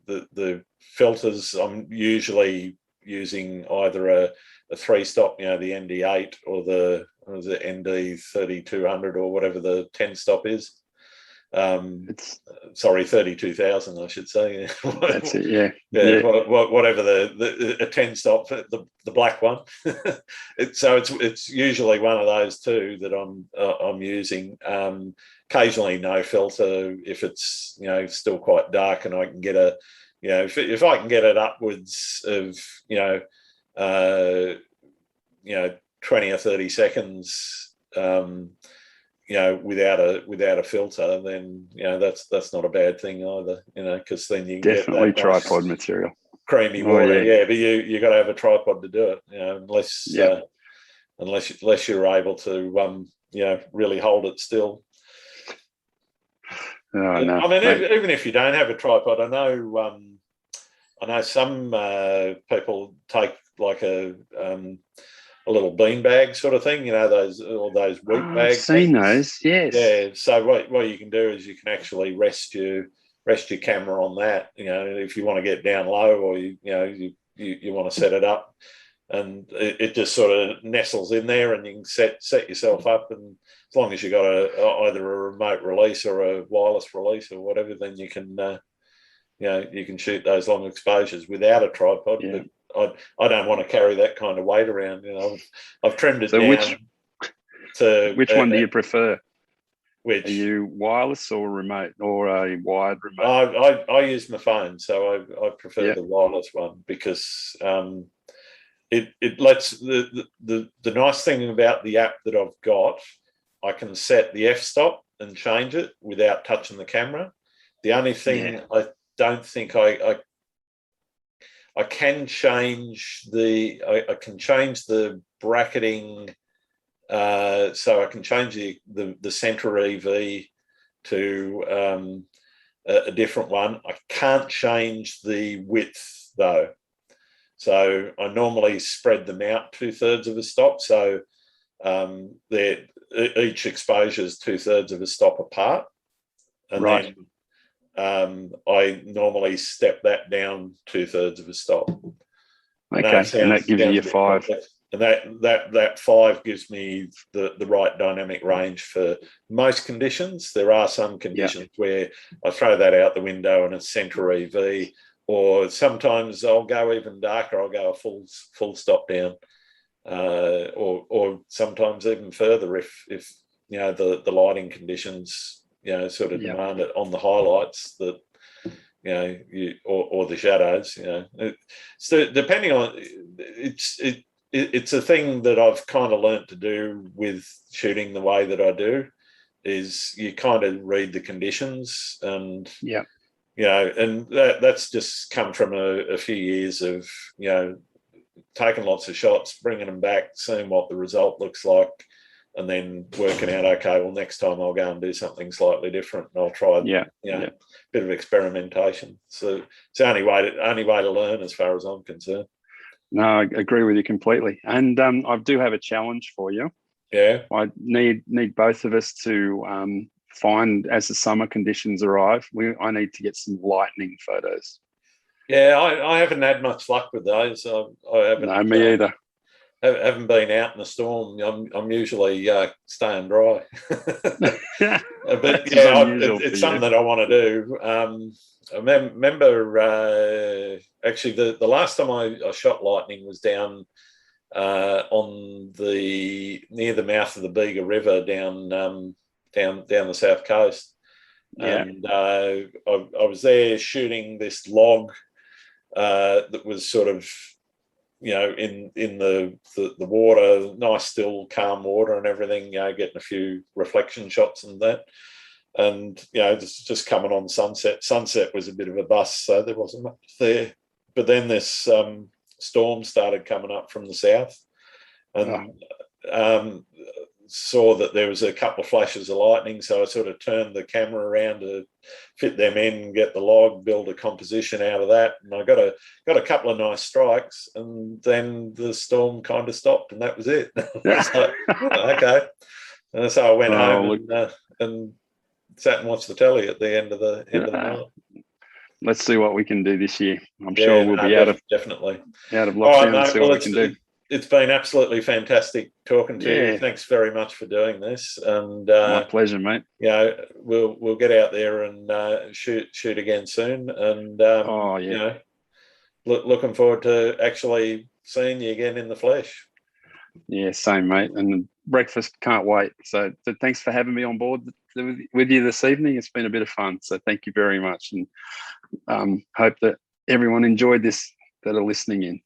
filters. I'm usually using either a 3-stop, the ND8, or the ND3200 or whatever the 10-stop is. 32,000, I should say. That's it. Whatever the 10-stop, the black one. It's usually one of those two that I'm using. Occasionally no filter if it's still quite dark, and I can get if I can get it upwards of 20 or 30 seconds. Without a filter, then that's not a bad thing either. Because then you can definitely get that tripod material, creamy water. But you got to have a tripod to do it. Unless you're able to really hold it still. Oh, no, I mean, even if you don't have a tripod, I know some people take like a little bean bag sort of thing, those wheat bags. I've seen those, yes. Yeah. So what you can do is you can actually rest your camera on that. If you want to get down low, or you want to set it up, and it just sort of nestles in there, and you can set yourself up. And as long as you got either a remote release or a wireless release or whatever, then you can you can shoot those long exposures without a tripod. Yeah. But I don't want to carry that kind of weight around. I've trimmed it down. Which one do you prefer? Which? Are you wireless or remote, or a wired remote? I use my phone, so I prefer the wireless one, because it lets the nice thing about the app that I've got, I can set the f-stop and change it without touching the camera. The only thing I don't think I can change the bracketing, so I can change the center EV to a different one. I can't change the width though. So I normally spread them out 2/3 of a stop. So each exposure is 2/3 of a stop apart. And right. then I normally step that down 2/3 of a stop. Okay, and that gives you your 5. Complex. And that 5 gives me the right dynamic range for most conditions. There are some conditions where I throw that out the window and it's centre EV, or sometimes I'll go even darker. I'll go a full stop down, or sometimes even further if the lighting conditions sort of demand it on the highlights that or the shadows. So depending on it's a thing that I've kind of learnt to do with shooting the way that I do, is you kind of read the conditions, and and that's just come from a few years of taking lots of shots, bringing them back, seeing what the result looks like, and then working out, okay, well, next time I'll go and do something slightly different, and I'll try a bit of experimentation. So it's the only way to learn, as far as I'm concerned. No, I agree with you completely. And I do have a challenge for you. Yeah. I need both of us to find, as the summer conditions arrive, I need to get some lightning photos. Yeah, I haven't had much luck with those. I haven't. No, me either. Haven't been out in a storm. I'm usually staying dry. But it's something that I want to do. I remember actually the last time I shot lightning was down on near the mouth of the Bega River down the south coast. And I was there shooting this log that was sort of in the water, nice still calm water and everything, getting a few reflection shots and that. And just coming on sunset. Sunset was a bit of a bust, so there wasn't much there. But then this storm started coming up from the south, and saw that there was a couple of flashes of lightning. So I sort of turned the camera around to fit them in, get the log, build a composition out of that, and I got a couple of nice strikes. And then the storm kind of stopped, and that was it. It's like, okay. And so I went home and sat and watched the telly at the end of the night. Let's see what we can do this year. I'm sure we'll be definitely out of lockdown and see what we can do. It's been absolutely fantastic talking to you. Thanks very much for doing this. And my pleasure, mate. We'll get out there and shoot again soon. And looking forward to actually seeing you again in the flesh. Yeah, same, mate. And breakfast, can't wait. So thanks for having me on board with you this evening. It's been a bit of fun. So thank you very much, and hope that everyone enjoyed this that are listening in.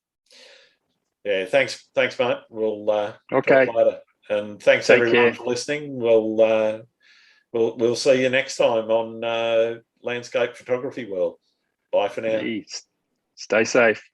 Yeah, thanks, mate. We'll talk later. And thanks everyone for listening. We'll see you next time on Landscape Photography World. Bye for now. Stay safe.